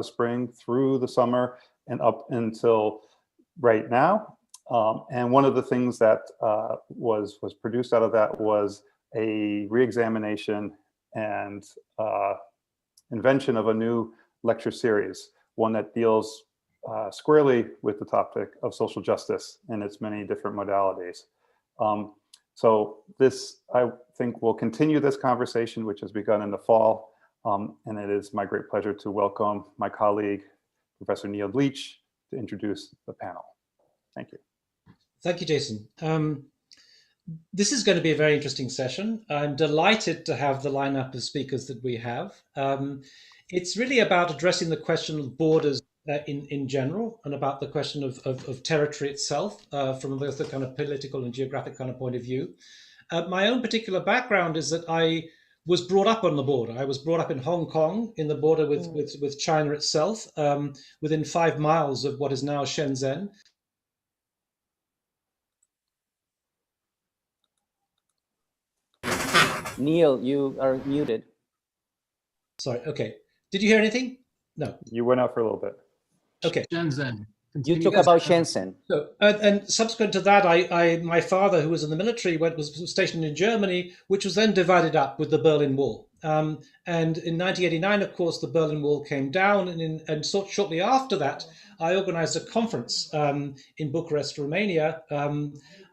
the spring through the summer and up until right now. And one of the things that was produced out of that was a re-examination and invention of a new lecture series, one that deals squarely with the topic of social justice in its many different modalities. So this, I think, will continue this conversation, which has begun in the fall. And it is my great pleasure to welcome my colleague, Professor Neil Leach, to introduce the panel. Thank you. Thank you, Jason. This is going to be a very interesting session. I'm delighted to have the lineup of speakers that we have. It's really about addressing the question of borders in general, and about the question of territory itself from both the kind of political and geographic kind of point of view. My own particular background is that I was brought up on the border. I was brought up in Hong Kong, in the border with China itself, within 5 miles of what is now Shenzhen. Neil, you are muted. Sorry, okay. Did you hear anything? No. You went out for a little bit. Okay. Shenzhen. You talk about Shenzhen. So, and subsequent to that, my father, who was in the military, was stationed in Germany, which was then divided up with the Berlin Wall. And in 1989, of course, the Berlin Wall came down, and shortly after that, I organized a conference in Bucharest, Romania,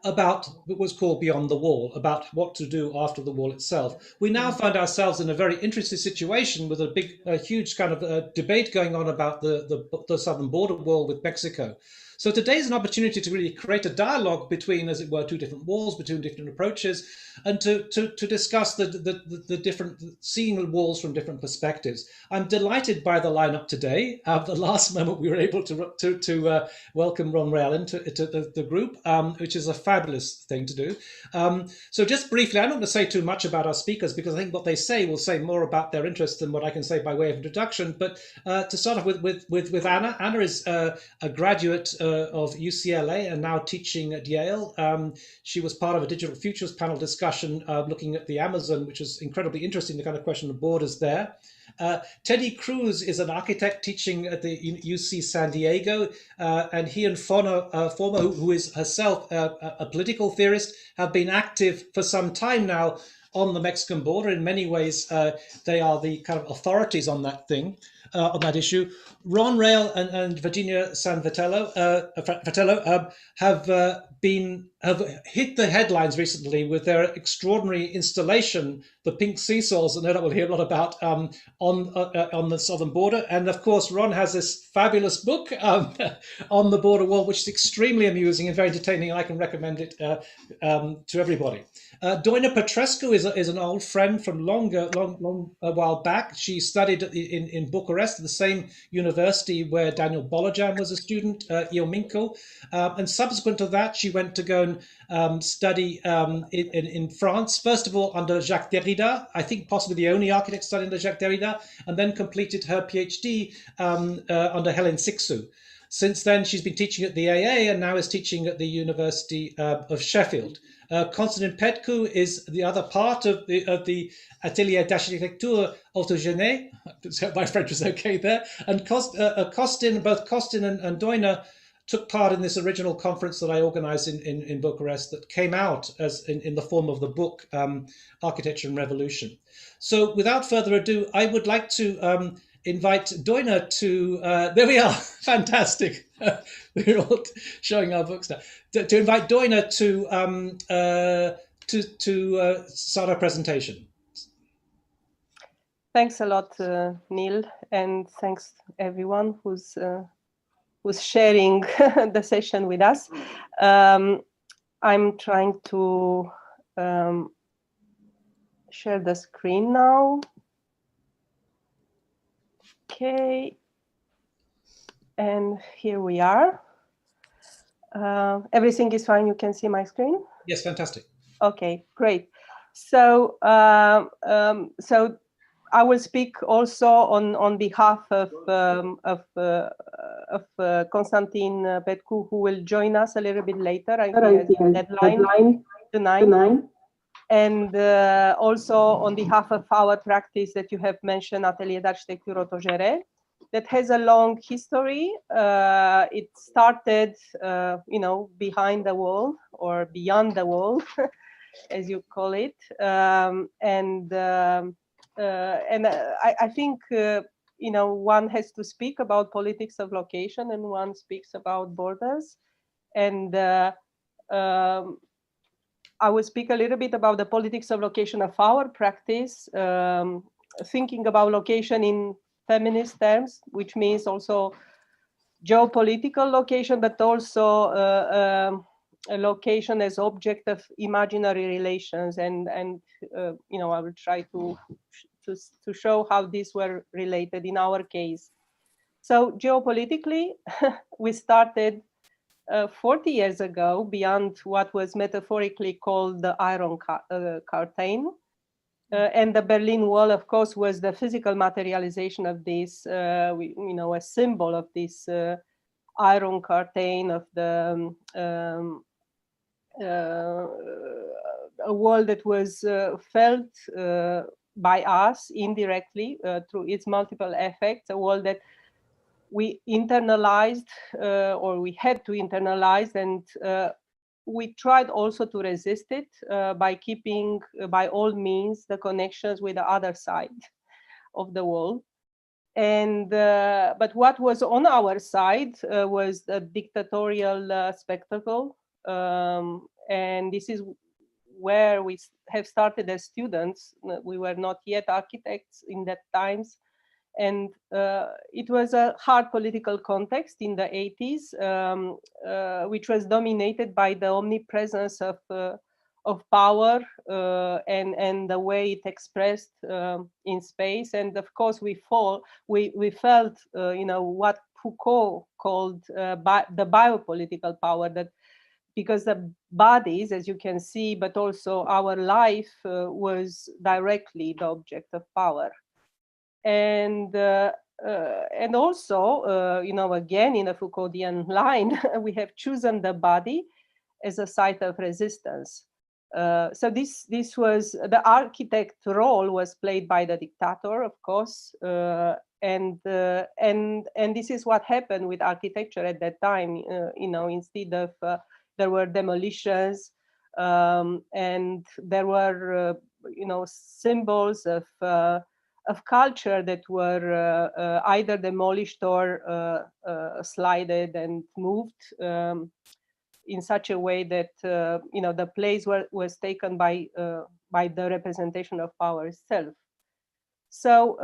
about what was called Beyond the Wall, about what to do after the wall itself. We now find ourselves in a very interesting situation with a huge kind of debate going on about the southern border wall with Mexico. So today is an opportunity to really create a dialogue between, as it were, two different walls, between different approaches, and to discuss the different, seeing the walls from different perspectives. I'm delighted by the lineup today. At the last moment, we were able to welcome Rael into the group, which is a fabulous thing to do. So just briefly, I'm not going to say too much about our speakers, because I think what they say will say more about their interests than what I can say by way of introduction. But to start off with Anna. Anna is a graduate of UCLA and now teaching at Yale. She was part of a Digital Futures panel discussion looking at the Amazon, which is incredibly interesting, the kind of question of borders there. Teddy Cruz is an architect teaching at the UC San Diego, and he and Fonna, who is herself a political theorist, have been active for some time now on the Mexican border. In many ways, they are the kind of authorities on that thing, on that issue. Ron, Rael, and Virginia San Fratello have hit the headlines recently with their extraordinary installation, the pink seesaws, that no doubt we'll hear a lot about on the southern border. And of course, Ron has this fabulous book on the border wall, which is extremely amusing and very entertaining. And I can recommend it to everybody. Doina Petrescu is an old friend from long a while back. She studied in Bucharest, at the same university where Daniel Bolojan was a student, Iominko. And subsequent to that, she went to go and study in France, first of all under Jacques Derrida, I think possibly the only architect studying under Jacques Derrida, and then completed her PhD under Helen Sixou. Since then, she's been teaching at the AA and now is teaching at the University of Sheffield. Constantin Petcou is the other part of the Atelier d'Architecture Autogérée. My French was okay there. And both Costin and Doina took part in this original conference that I organized in Bucharest that came out as in the form of the book Architecture and Revolution. So without further ado, I would like to invite Doina to, there we are, fantastic. We're all showing our books now. To invite Doina to start our presentation. Thanks a lot, Neil, and thanks everyone who's sharing the session with us. I'm trying to share the screen now. Okay, and here we are. Everything is fine. You can see my screen? Yes, fantastic. Okay, great. So, so I will speak also on behalf of Constantin Petcou, who will join us a little bit later. I think a deadline tonight. And also on behalf of our practice that you have mentioned, Atelier d'Architecture Autogérée. that has a long history. It started, behind the wall or beyond the wall, as you call it, I think one has to speak about politics of location, and one speaks about borders, and I will speak a little bit about the politics of location of our practice, thinking about location in feminist terms, which means also geopolitical location, but also a location as object of imaginary relations, and I will try to show how these were related in our case. So geopolitically, we started 40 years ago, beyond what was metaphorically called the Iron Curtain. And the Berlin Wall, of course, was the physical materialization of this, a symbol of this Iron Curtain, of the a wall that was felt by us indirectly through its multiple effects, a wall that we internalized, or we had to internalize, and we tried also to resist it by keeping, by all means, the connections with the other side of the wall. And but what was on our side was a dictatorial spectacle, and this is where we have started as students. We were not yet architects in that times. And it was a hard political context in the 80s, which was dominated by the omnipresence of power and the way it expressed in space. And of course, we felt, what Foucault called the biopolitical power, that because the bodies, as you can see, but also our life was directly the object of power. And also, again, in a Foucauldian line, we have chosen the body as a site of resistance. So this was the architect role was played by the dictator, of course, and this is what happened with architecture at that time. Instead of there were demolitions, and there were symbols of culture that were either demolished or slided and moved in such a way that the place was taken by the representation of power itself. So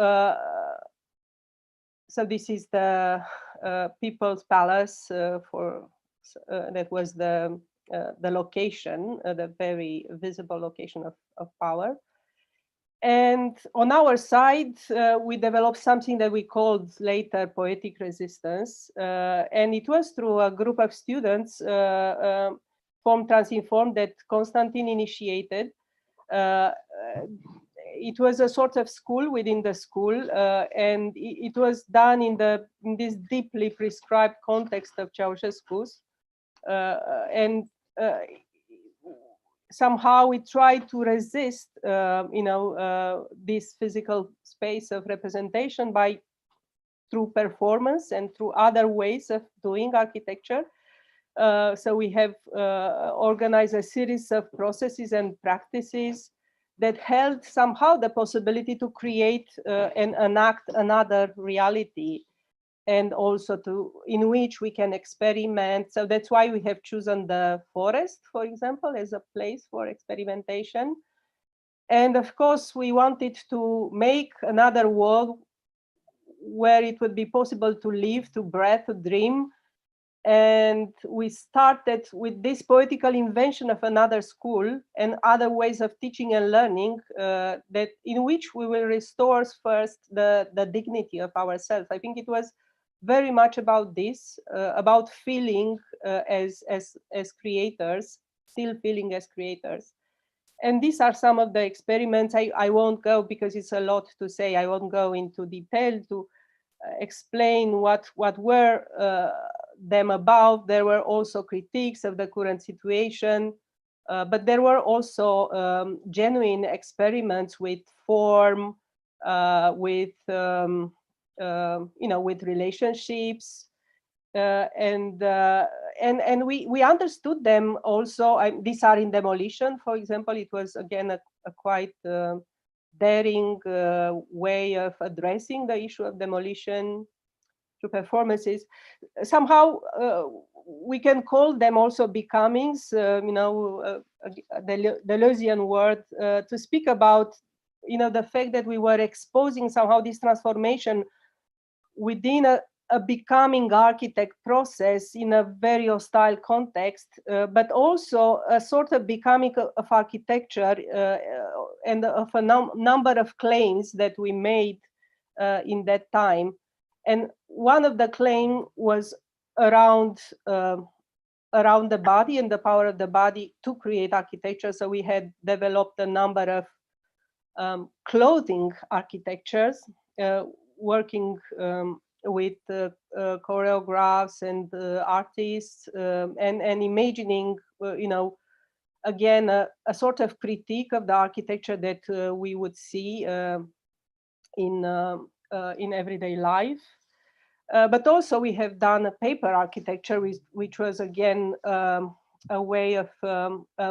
so this is the People's Palace that was the location, the very visible location of power. And on our side, we developed something that we called later poetic resistance. And it was through a group of students, Form Transinform, that Constantin initiated. It was a sort of school within the school, and it was done in this deeply prescribed context of Ceausescu's. And somehow we try to resist, this physical space of representation through performance and through other ways of doing architecture. So we have organized a series of processes and practices that held somehow the possibility to create and enact another reality, and also in which we can experiment. So that's why we have chosen the forest, for example, as a place for experimentation. And of course, we wanted to make another world where it would be possible to live, to breathe, to dream. And we started with this poetical invention of another school and other ways of teaching and learning, that in which we will restore first the dignity of ourselves. I think it was very much about this, about feeling as creators, still feeling as creators. And these are some of the experiments. I won't go, because it's a lot to say. I won't go into detail to explain what were them about. There were also critiques of the current situation, but there were also genuine experiments with form, with with relationships. And we understood them also. These are in demolition, for example. It was again a quite daring way of addressing the issue of demolition through performances. Somehow we can call them also becomings, the Deleuzian word, to speak about the fact that we were exposing somehow this transformation within a becoming architect process in a very hostile context, but also a sort of becoming of architecture and of a number of claims that we made in that time. And one of the claims was around the body and the power of the body to create architecture. So we had developed a number of clothing architectures, working with choreographs and artists, and imagining, again, a sort of critique of the architecture that we would see in everyday life. But also we have done a paper architecture, which was again a way of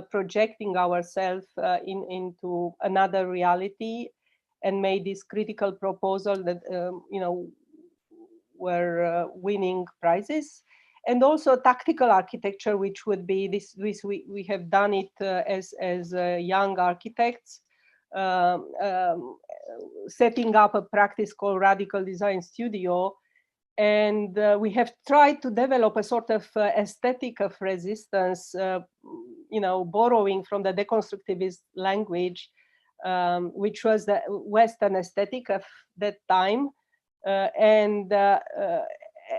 projecting ourselves into another reality, and made this critical proposal that were winning prizes. And also tactical architecture, which would be this we have done it as young architects, setting up a practice called Radical Design Studio. And we have tried to develop a sort of aesthetic of resistance, borrowing from the deconstructivist language, which was the Western aesthetic of that time.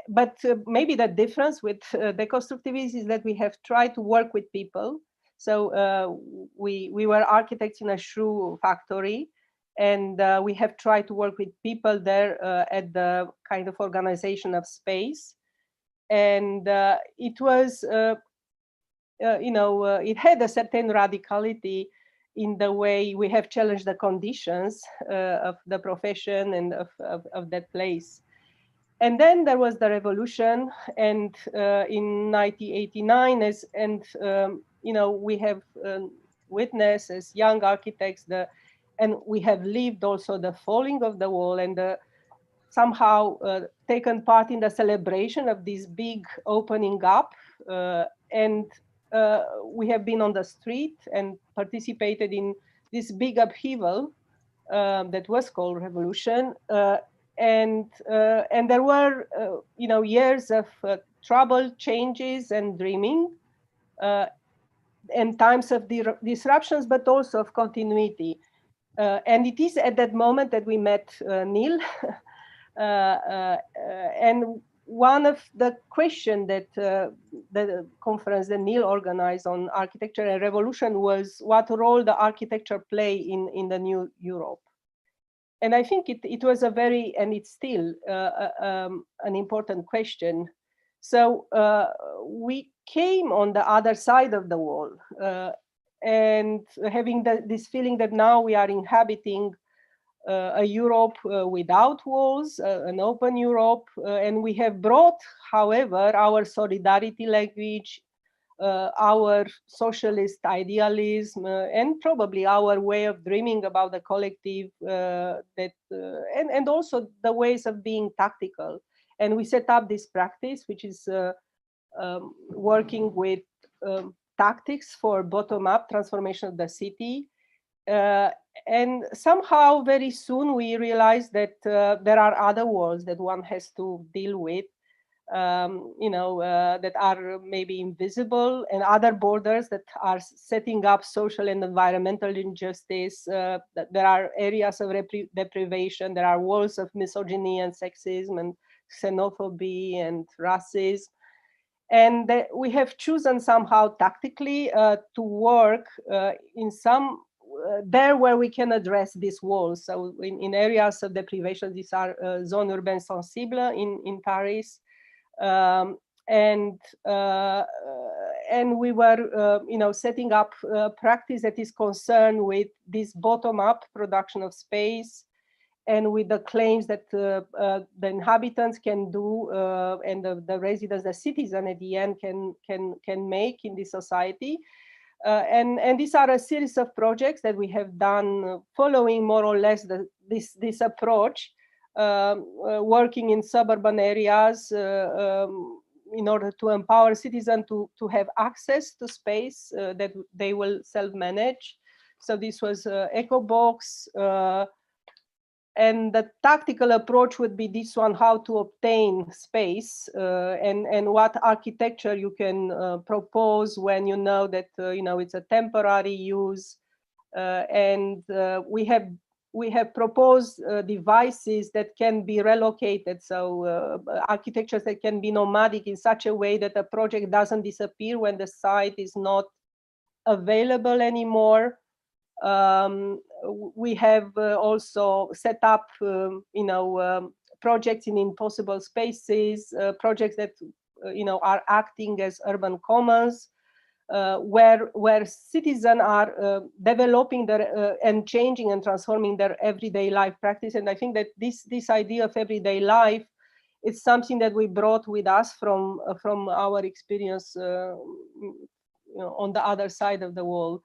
But maybe the difference with deconstructivism is that we have tried to work with people. So we were architects in a shoe factory, and we have tried to work with people there at the kind of organization of space. And it was, it had a certain radicality in the way we have challenged the conditions of the profession and of that place. And then there was the revolution, and in 1989, we have witnessed as young architects and we have lived also the falling of the wall, and somehow taken part in the celebration of this big opening up, and we have been on the street and participated in this big upheaval that was called revolution. And there were, years of trouble, changes, and dreaming, and times of disruptions, but also of continuity. And it is at that moment that we met Neil. And one of the questions that the conference that Neil organized on architecture and revolution was what role the architecture play in the new Europe. And I think it was a very, and it's still an important question. So we came on the other side of the wall, and having this feeling that now we are inhabiting a Europe without walls, an open Europe, and we have brought, however, our solidarity language, our socialist idealism, and probably our way of dreaming about the collective, and also the ways of being tactical. And we set up this practice, which is working with tactics for bottom-up transformation of the city. And somehow very soon we realized that there are other walls that one has to deal with, that are maybe invisible, and other borders that are setting up social and environmental injustice. That there are areas of deprivation, there are walls of misogyny and sexism and xenophobia and racism. And we have chosen somehow tactically to work in some there where we can address these walls. So in areas of deprivation, these are zones urbaines sensibles in Paris, and we were setting up a practice that is concerned with this bottom-up production of space, and with the claims that the inhabitants can do and the residents, the citizen at the end can make in this society. And these are a series of projects that we have done following more or less this approach, working in suburban areas in order to empower citizens to have access to space that they will self-manage. So this was EcoBox, and the tactical approach would be this one: how to obtain space and what architecture you can propose when you know that it's a temporary use. And we have proposed devices that can be relocated, so architectures that can be nomadic in such a way that a project doesn't disappear when the site is not available anymore. We have also set up, projects in impossible spaces, projects that, are acting as urban commons, where citizens are developing their and changing and transforming their everyday life practice. And I think that this idea of everyday life is something that we brought with us from our experience, on the other side of the wall.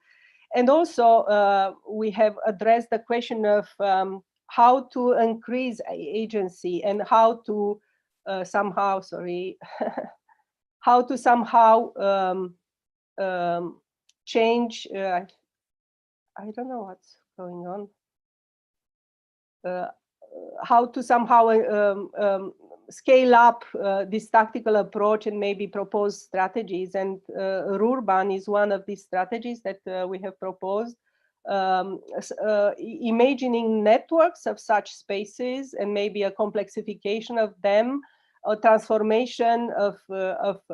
And also, we have addressed the question of how to increase agency and how to somehow, how to somehow change. I don't know what's going on. How to somehow scale up this tactical approach and maybe propose strategies. And Rurban is one of these strategies that we have proposed, imagining networks of such spaces and maybe a complexification of them, a transformation of the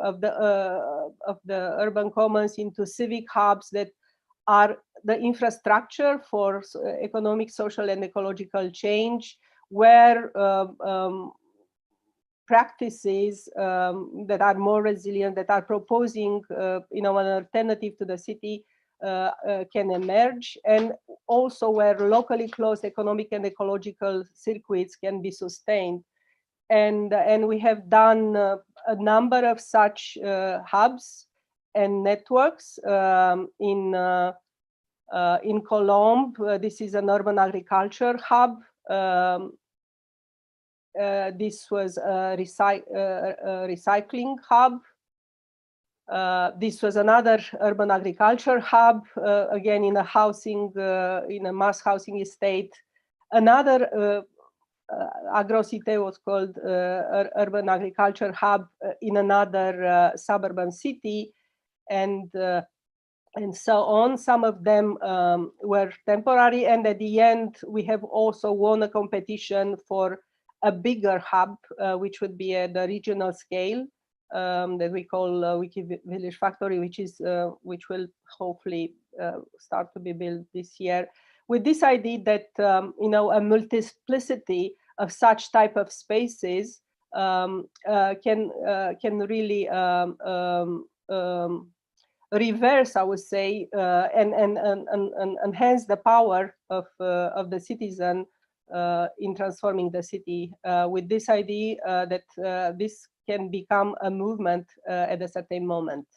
urban commons into civic hubs that are the infrastructure for economic, social, and ecological change, where practices that are more resilient, that are proposing, an alternative to the city, can emerge, and also where locally closed economic and ecological circuits can be sustained. And we have done a number of such hubs and networks in Colombes. This is an urban agriculture hub. This was a recycling hub. This was another urban agriculture hub, again in a housing, in a mass housing estate. Another AgroCité was called urban agriculture hub in another suburban city, and so on. Some of them were temporary, and at the end we have also won a competition for a bigger hub, which would be at the regional scale, that we call Wiki Village Factory, which will hopefully start to be built this year, with this idea that a multiplicity of such type of spaces can really reverse, I would say, and enhance the power of the citizen in transforming the city, with this idea that this can become a movement at a certain moment.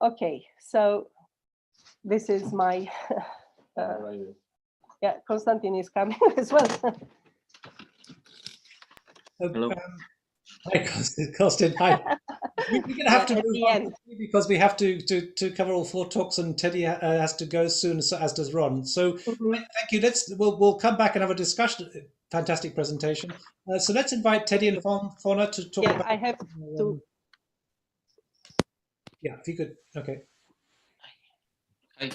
Okay, so this is my, yeah, Constantin is coming as well. Hello. Hi, Constantin. Hi. We're going to have to move on because we have to cover all 4 talks, and Teddy has to go soon, as does Ron. So thank you. We'll come back and have a discussion. Fantastic presentation. So let's invite Teddy and Fonna to talk about. I have to. Yeah, if you could. Okay. Hi.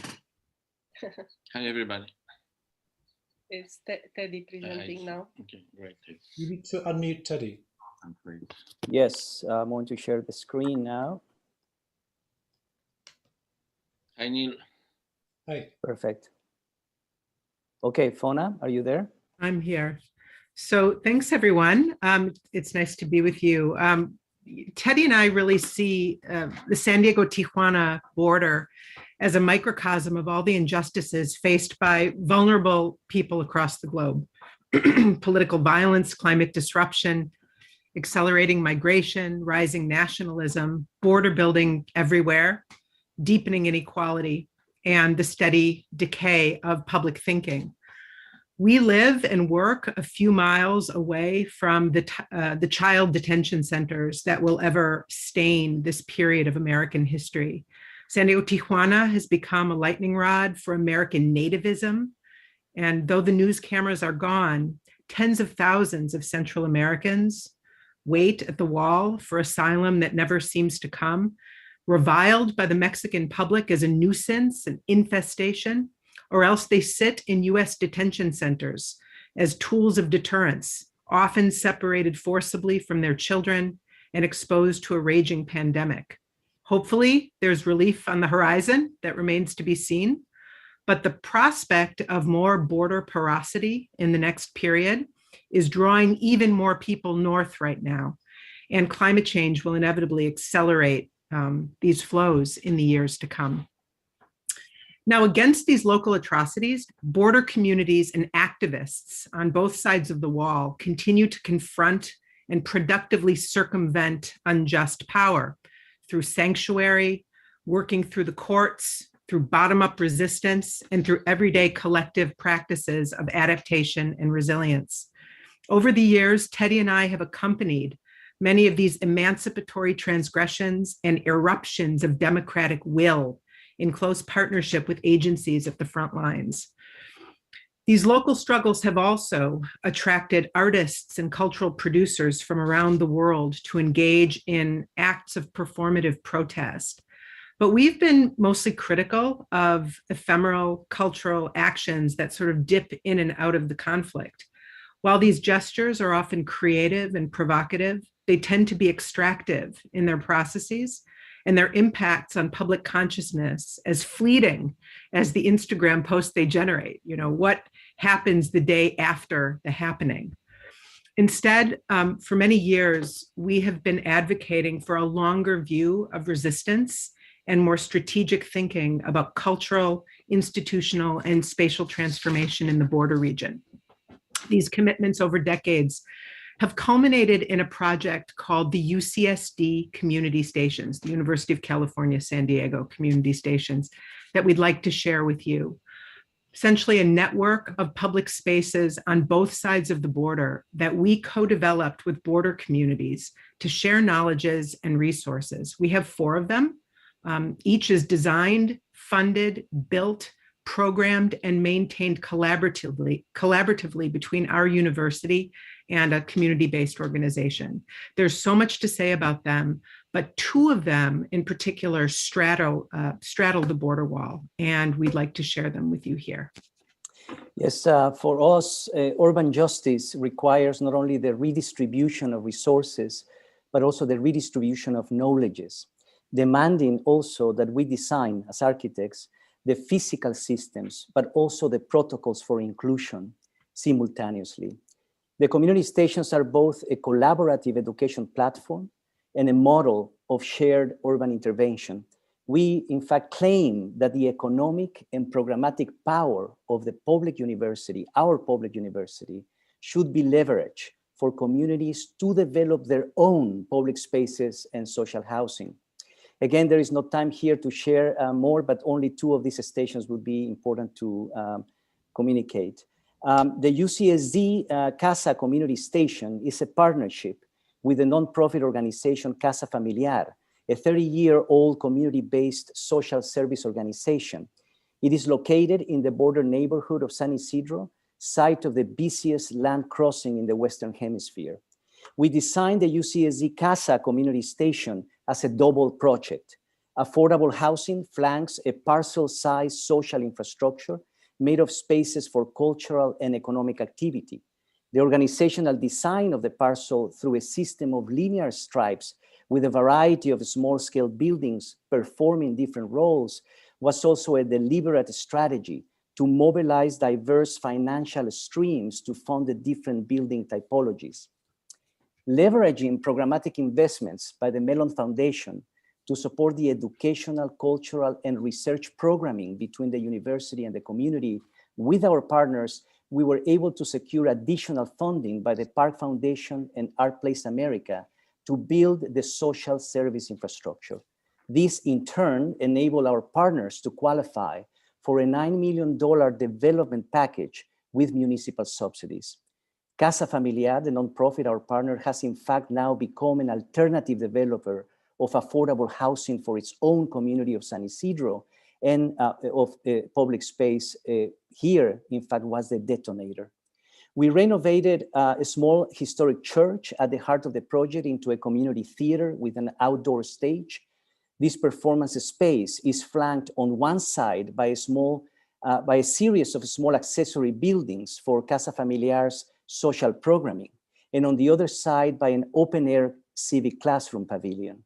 Hi, everybody. It's Teddy presenting now. Okay, great. You need to unmute Teddy. Yes, I'm going to share the screen now. Hi, Neil. Hi. Perfect. Okay, Fonna, are you there? I'm here. So thanks, everyone. It's nice to be with you. Teddy and I really see the San Diego-Tijuana border as a microcosm of all the injustices faced by vulnerable people across the globe. Political violence, climate disruption, accelerating migration, rising nationalism, border building everywhere, deepening inequality, and the steady decay of public thinking. We live and work a few miles away from the child detention centers that will ever stain this period of American history. San Diego Tijuana has become a lightning rod for American nativism. And though the news cameras are gone, tens of thousands of Central Americans wait at the wall for asylum that never seems to come, reviled by the Mexican public as a nuisance, an infestation, or else they sit in US detention centers as tools of deterrence, often separated forcibly from their children and exposed to a raging pandemic. Hopefully, there's relief on the horizon that remains to be seen, but the prospect of more border porosity in the next period is drawing even more people north right now, and climate change will inevitably accelerate these flows in the years to come. Now, against these local atrocities, border communities and activists on both sides of the wall continue to confront and productively circumvent unjust power through sanctuary, working through the courts, through bottom-up resistance, and through everyday collective practices of adaptation and resilience. Over the years, Teddy and I have accompanied many of these emancipatory transgressions and eruptions of democratic will in close partnership with agencies at the front lines. These local struggles have also attracted artists and cultural producers from around the world to engage in acts of performative protest. But we've been mostly critical of ephemeral cultural actions that sort of dip in and out of the conflict. While these gestures are often creative and provocative, they tend to be extractive in their processes and their impacts on public consciousness as fleeting as the Instagram posts they generate. You know, what happens the day after the happening? Instead, for many years, we have been advocating for a longer view of resistance and more strategic thinking about cultural, institutional, and spatial transformation in the border region. These commitments over decades have culminated in a project called the UCSD Community Stations, the University of California, San Diego Community Stations, that we'd like to share with you. Essentially a network of public spaces on both sides of the border that we co-developed with border communities to share knowledges and resources. We have 4 of them. Each is designed, funded, built, programmed, and maintained collaboratively between our university and a community-based organization. There's so much to say about them, but 2 of them in particular straddle the border wall, and we'd like to share them with you here. Yes, for us, urban justice requires not only the redistribution of resources, but also the redistribution of knowledges, demanding also that we design as architects the physical systems, but also the protocols for inclusion simultaneously. The community stations are both a collaborative education platform and a model of shared urban intervention. We, in fact, claim that the economic and programmatic power of the public university, our public university, should be leveraged for communities to develop their own public spaces and social housing. Again, there is no time here to share more, but only 2 of these stations would be important to communicate. The UCSD Casa Community Station is a partnership with the nonprofit organization Casa Familiar, a 30-year-old community-based social service organization. It is located in the border neighborhood of San Isidro, site of the busiest land crossing in the Western Hemisphere. We designed the UCSD Casa Community Station as a double project. Affordable housing flanks a parcel-sized social infrastructure made of spaces for cultural and economic activity. The organizational design of the parcel through a system of linear stripes with a variety of small-scale buildings performing different roles was also a deliberate strategy to mobilize diverse financial streams to fund the different building typologies. Leveraging programmatic investments by the Mellon Foundation, to support the educational, cultural, and research programming between the university and the community. With our partners, we were able to secure additional funding by the Park Foundation and Art Place America to build the social service infrastructure. This in turn enabled our partners to qualify for a $9 million development package with municipal subsidies. Casa Familiar, the nonprofit, our partner, has in fact now become an alternative developer of affordable housing for its own community of San Isidro, and of public space here, in fact, was the detonator. We renovated a small historic church at the heart of the project into a community theater with an outdoor stage. This performance space is flanked on one side by a series of small accessory buildings for Casa Familiar's social programming, and on the other side by an open-air civic classroom pavilion.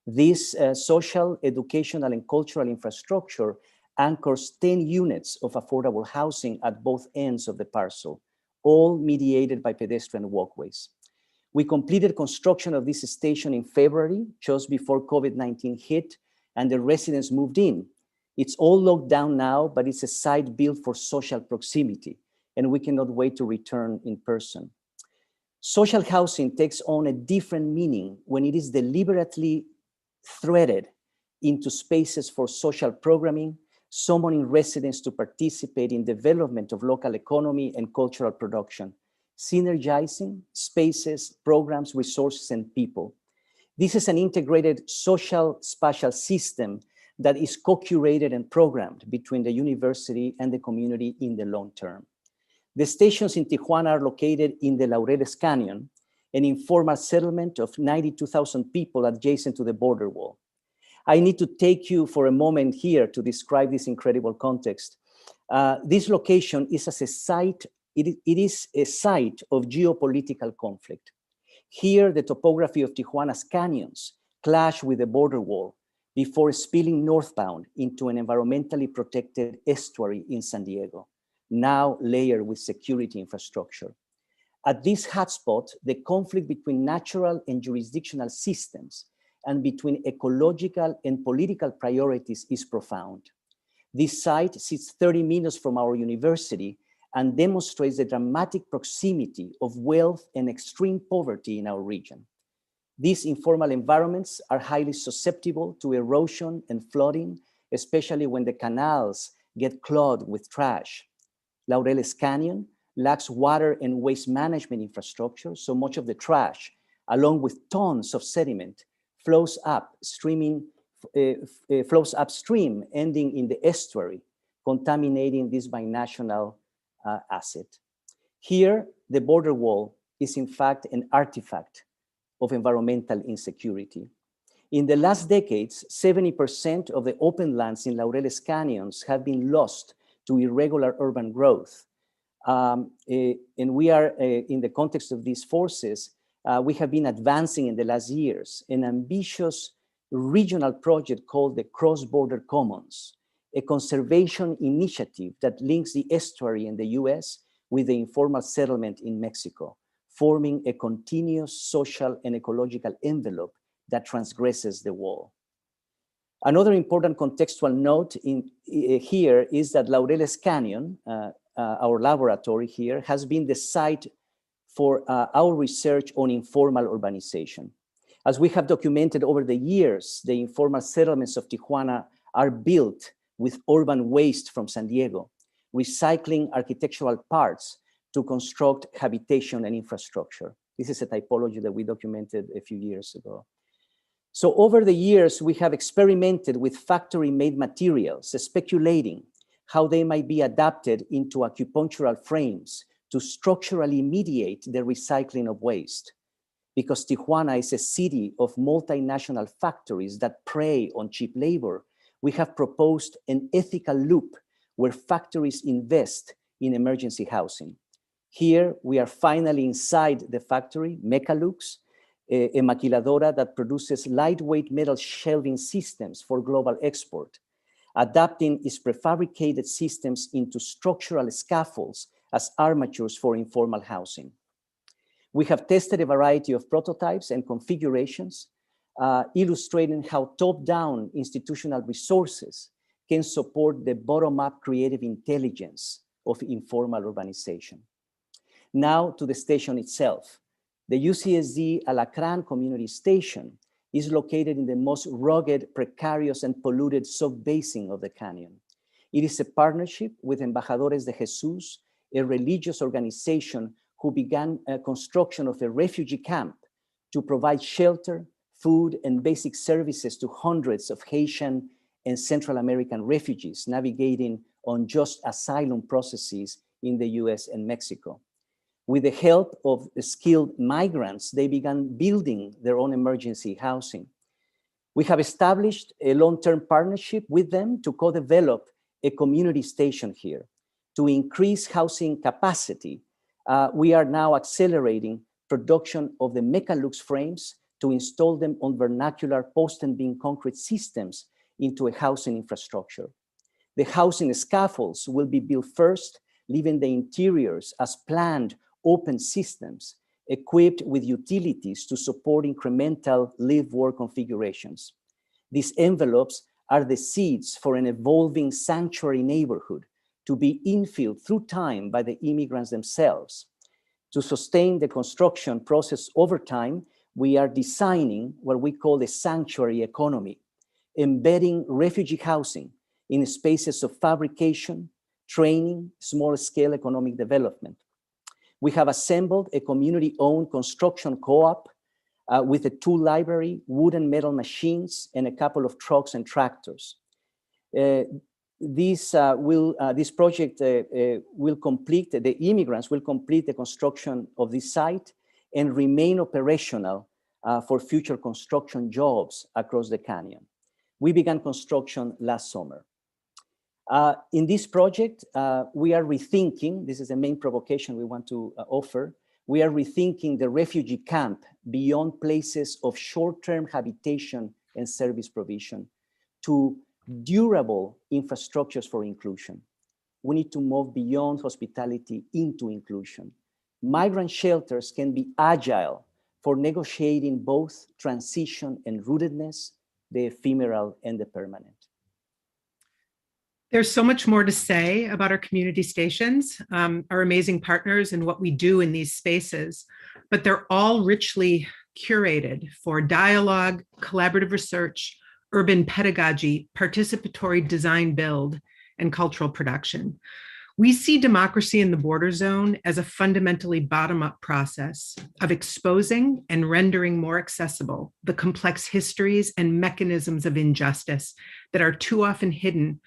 This social, educational, and cultural infrastructure anchors 10 units of affordable housing at both ends of the parcel, all mediated by pedestrian walkways. We completed construction of this station in February, just before COVID-19 hit, and the residents moved in. It's all locked down now, but it's a site built for social proximity, and we cannot wait to return in person. Social housing takes on a different meaning when it is deliberately threaded into spaces for social programming, summoning residents to participate in development of local economy and cultural production, synergizing spaces, programs, resources, and people. This is an integrated social spatial system that is co-curated and programmed between the university and the community in the long term. The stations in Tijuana are located in the Laureles Canyon, an informal settlement of 92,000 people adjacent to the border wall. I need to take you for a moment here to describe this incredible context. This location is as a site, it is a site of geopolitical conflict. Here, the topography of Tijuana's canyons clash with the border wall before spilling northbound into an environmentally protected estuary in San Diego, now layered with security infrastructure. At this hotspot, the conflict between natural and jurisdictional systems and between ecological and political priorities is profound. This site sits 30 minutes from our university and demonstrates the dramatic proximity of wealth and extreme poverty in our region. These informal environments are highly susceptible to erosion and flooding, especially when the canals get clogged with trash. Laureles Canyon lacks water and waste management infrastructure, so much of the trash, along with tons of sediment, flows upstream, ending in the estuary, contaminating this binational asset. Here, the border wall is in fact an artifact of environmental insecurity. In the last decades, 70% of the open lands in Laureles Canyons have been lost to irregular urban growth. And we are, in the context of these forces, we have been advancing in the last years an ambitious regional project called the Cross-Border Commons, a conservation initiative that links the estuary in the US with the informal settlement in Mexico, forming a continuous social and ecological envelope that transgresses the wall. Another important contextual note here is that Laureles Canyon, our laboratory here, has been the site for our research on informal urbanization. As we have documented over the years, the informal settlements of Tijuana are built with urban waste from San Diego, recycling architectural parts to construct habitation and infrastructure. This is a typology that we documented a few years ago. So over the years, we have experimented with factory-made materials, speculating how they might be adapted into acupunctural frames to structurally mediate the recycling of waste. Because Tijuana is a city of multinational factories that prey on cheap labor, we have proposed an ethical loop where factories invest in emergency housing. Here, we are finally inside the factory, Mecalux, a maquiladora that produces lightweight metal shelving systems for global export, adapting its prefabricated systems into structural scaffolds as armatures for informal housing. We have tested a variety of prototypes and configurations illustrating how top-down institutional resources can support the bottom-up creative intelligence of informal urbanization. Now to the station itself. The UCSD Alacran Community Station is located in the most rugged, precarious, and polluted sub-basin of the canyon. It is a partnership with Embajadores de Jesus, a religious organization who began a construction of a refugee camp to provide shelter, food, and basic services to hundreds of Haitian and Central American refugees navigating unjust asylum processes in the US and Mexico. With the help of the skilled migrants, they began building their own emergency housing. We have established a long-term partnership with them to co-develop a community station here. To increase housing capacity, we are now accelerating production of the Mechalux frames to install them on vernacular post and beam concrete systems into a housing infrastructure. The housing scaffolds will be built first, leaving the interiors as planned open systems equipped with utilities to support incremental live-work configurations. These envelopes are the seeds for an evolving sanctuary neighborhood to be infilled through time by the immigrants themselves. To sustain the construction process over time, we are designing what we call the sanctuary economy, embedding refugee housing in spaces of fabrication, training, small-scale economic development. We have assembled a community-owned construction co-op with a tool library, wood and metal machines, and a couple of trucks and tractors. This project will complete, the immigrants will complete the construction of this site and remain operational for future construction jobs across the canyon. We began construction last summer. In this project, we are rethinking, this is the main provocation we want to offer, we are rethinking the refugee camp beyond places of short-term habitation and service provision to durable infrastructures for inclusion. We need to move beyond hospitality into inclusion. Migrant shelters can be agile for negotiating both transition and rootedness, the ephemeral and the permanent. There's so much more to say about our community stations, our amazing partners and what we do in these spaces, but they're all richly curated for dialogue, collaborative research, urban pedagogy, participatory design build, and cultural production. We see democracy in the border zone as a fundamentally bottom-up process of exposing and rendering more accessible the complex histories and mechanisms of injustice that are too often hidden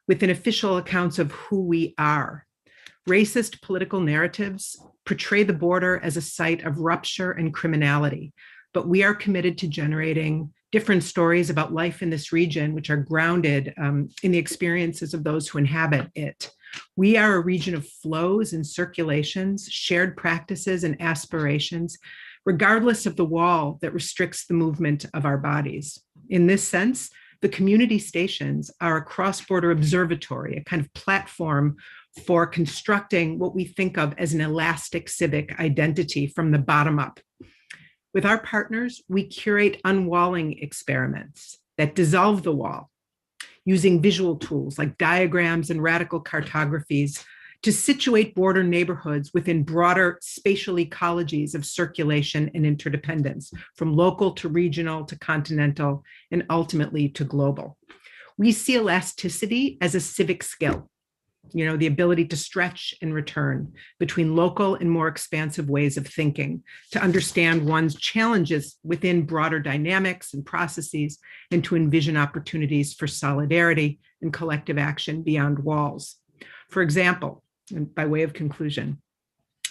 within official accounts of who we are. Racist political narratives portray the border as a site of rupture and criminality, but we are committed to generating different stories about life in this region, which are grounded in the experiences of those who inhabit it. We are a region of flows and circulations, shared practices and aspirations, regardless of the wall that restricts the movement of our bodies. In this sense, the community stations are a cross-border observatory, a kind of platform for constructing what we think of as an elastic civic identity from the bottom up. With our partners, we curate unwalling experiments that dissolve the wall, using visual tools like diagrams and radical cartographies to situate border neighborhoods within broader spatial ecologies of circulation and interdependence, from local to regional to continental, and ultimately to global. We see elasticity as a civic skill, the ability to stretch and return between local and more expansive ways of thinking, to understand one's challenges within broader dynamics and processes, and to envision opportunities for solidarity and collective action beyond walls. For example, and by way of conclusion,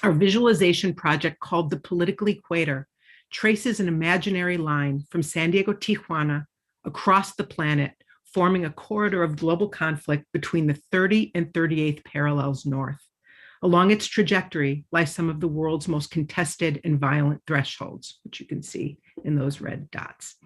our visualization project called The Political Equator traces an imaginary line from San Diego, Tijuana, across the planet, forming a corridor of global conflict between the 30 and 38th parallels north. Along its trajectory lie some of the world's most contested and violent thresholds, which you can see in those red dots.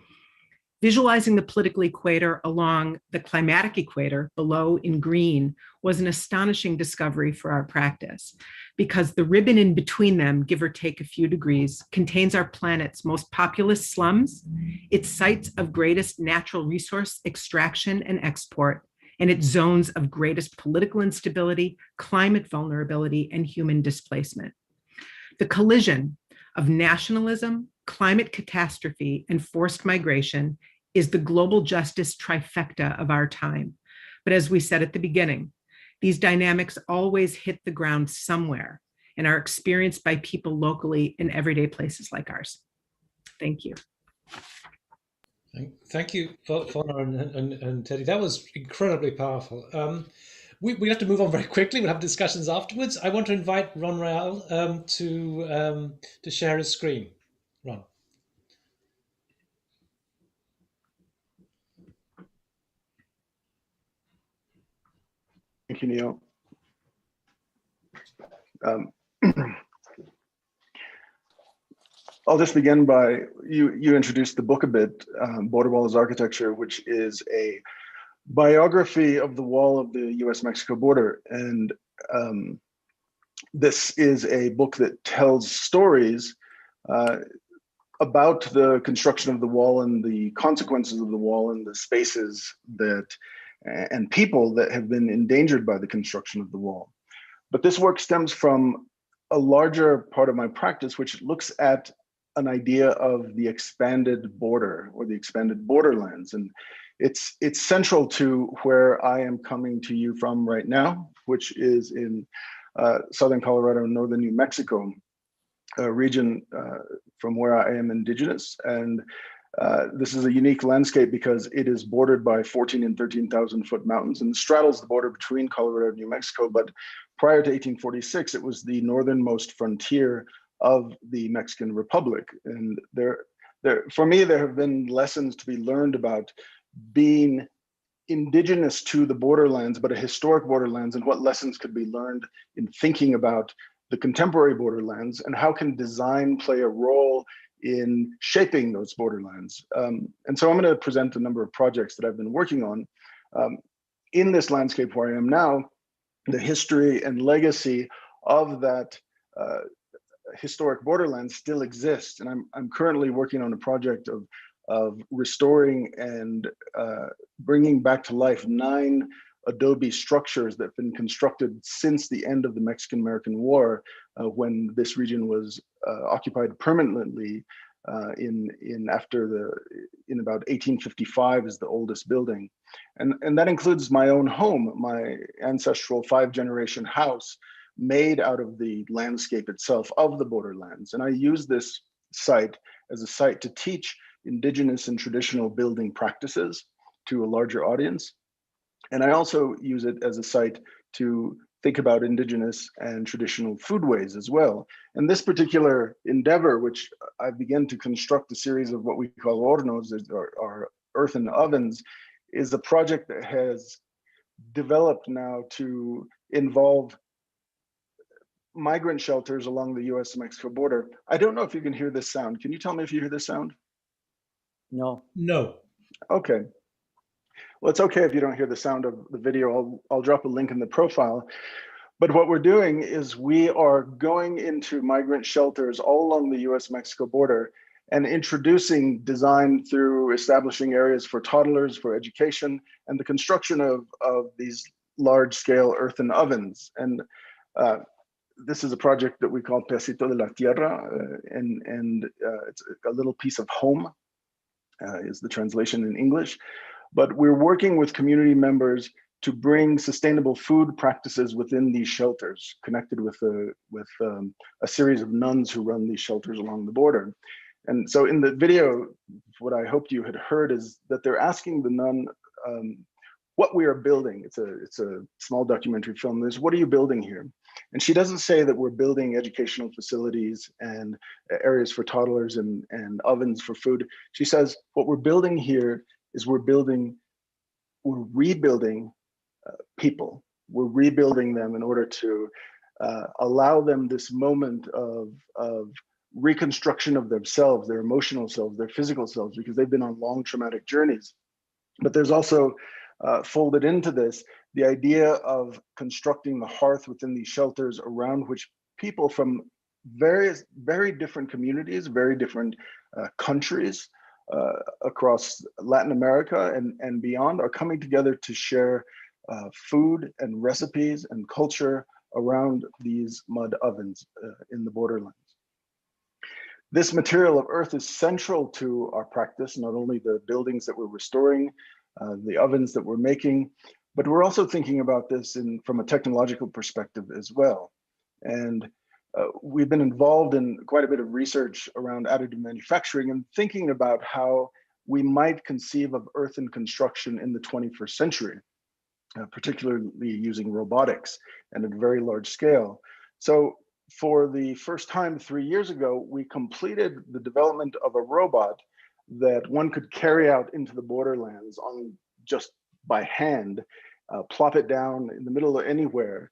Visualizing the political equator along the climatic equator below in green was an astonishing discovery for our practice, because the ribbon in between them, give or take a few degrees, contains our planet's most populous slums, its sites of greatest natural resource extraction and export, and its zones of greatest political instability, climate vulnerability, and human displacement. The collision of nationalism, climate catastrophe, and forced migration is the global justice trifecta of our time. But as we said at the beginning, these dynamics always hit the ground somewhere and are experienced by people locally in everyday places like ours. Thank you. Thank you, Fonna and Teddy. That was incredibly powerful. We have to move on very quickly. We'll have discussions afterwards. I want to invite Rael to share his screen. Ron. Thank you, Neil. I'll just begin by, you introduced the book a bit, Borderlands Architecture, which is a biography of the wall of the US-Mexico border. And this is a book that tells stories about the construction of the wall and the consequences of the wall and the spaces that and people that have been endangered by the construction of the wall. But this work stems from a larger part of my practice, which looks at an idea of the expanded border or the expanded borderlands. And it's central to where I am coming to you from right now, which is in southern Colorado and northern New Mexico, a region from where I am indigenous. And this is a unique landscape because it is bordered by 14 and 13,000 foot mountains and straddles the border between Colorado and New Mexico. But prior to 1846, it was the northernmost frontier of the Mexican Republic. And for me, there have been lessons to be learned about being indigenous to the borderlands, but a historic borderlands, and what lessons could be learned in thinking about the contemporary borderlands, and how can design play a role in shaping those borderlands. And so I'm going to present a number of projects that I've been working on. In this landscape where I am now, the history and legacy of that historic borderland still exists. And I'm currently working on a project of restoring and bringing back to life 9 adobe structures that have been constructed since the end of the Mexican-American War, when this region was occupied permanently in about 1855 is the oldest building. And that includes my own home, my ancestral 5-generation house made out of the landscape itself of the borderlands. And I use this site as a site to teach indigenous and traditional building practices to a larger audience. And I also use it as a site to think about indigenous and traditional foodways as well. And this particular endeavor, which I began to construct a series of what we call hornos, or earthen ovens, is a project that has developed now to involve migrant shelters along the US-Mexico border. I don't know if you can hear this sound. Can you tell me if you hear this sound? No. No. Okay. Well, it's okay if you don't hear the sound of the video. I'll drop a link in the profile. But what we're doing is we are going into migrant shelters all along the US-Mexico border and introducing design through establishing areas for toddlers, for education, and the construction of these large-scale earthen ovens. And this is a project that we call Pedacito de la Tierra, and it's a little piece of home, is the translation in English. But we're working with community members to bring sustainable food practices within these shelters, connected with a series of nuns who run these shelters along the border. And so in the video, what I hoped you had heard is that they're asking the nun what we are building. It's a small documentary film. There's, what are you building here? And she doesn't say that we're building educational facilities and areas for toddlers and ovens for food. She says, what we're building here is we're rebuilding people. We're rebuilding them in order to allow them this moment of reconstruction of themselves, their emotional selves, their physical selves, because they've been on long traumatic journeys. But there's also folded into this the idea of constructing the hearth within these shelters around which people from very different communities, very different countries across Latin America and beyond are coming together to share food and recipes and culture around these mud ovens in the borderlands. This material of earth is central to our practice, not only the buildings that we're restoring, the ovens that we're making, but we're also thinking about this from a technological perspective as well. And we've been involved in quite a bit of research around additive manufacturing and thinking about how we might conceive of earthen construction in the 21st century, particularly using robotics and at a very large scale. So for the first time 3 years ago, we completed the development of a robot that one could carry out into the borderlands on just by hand, plop it down in the middle of anywhere,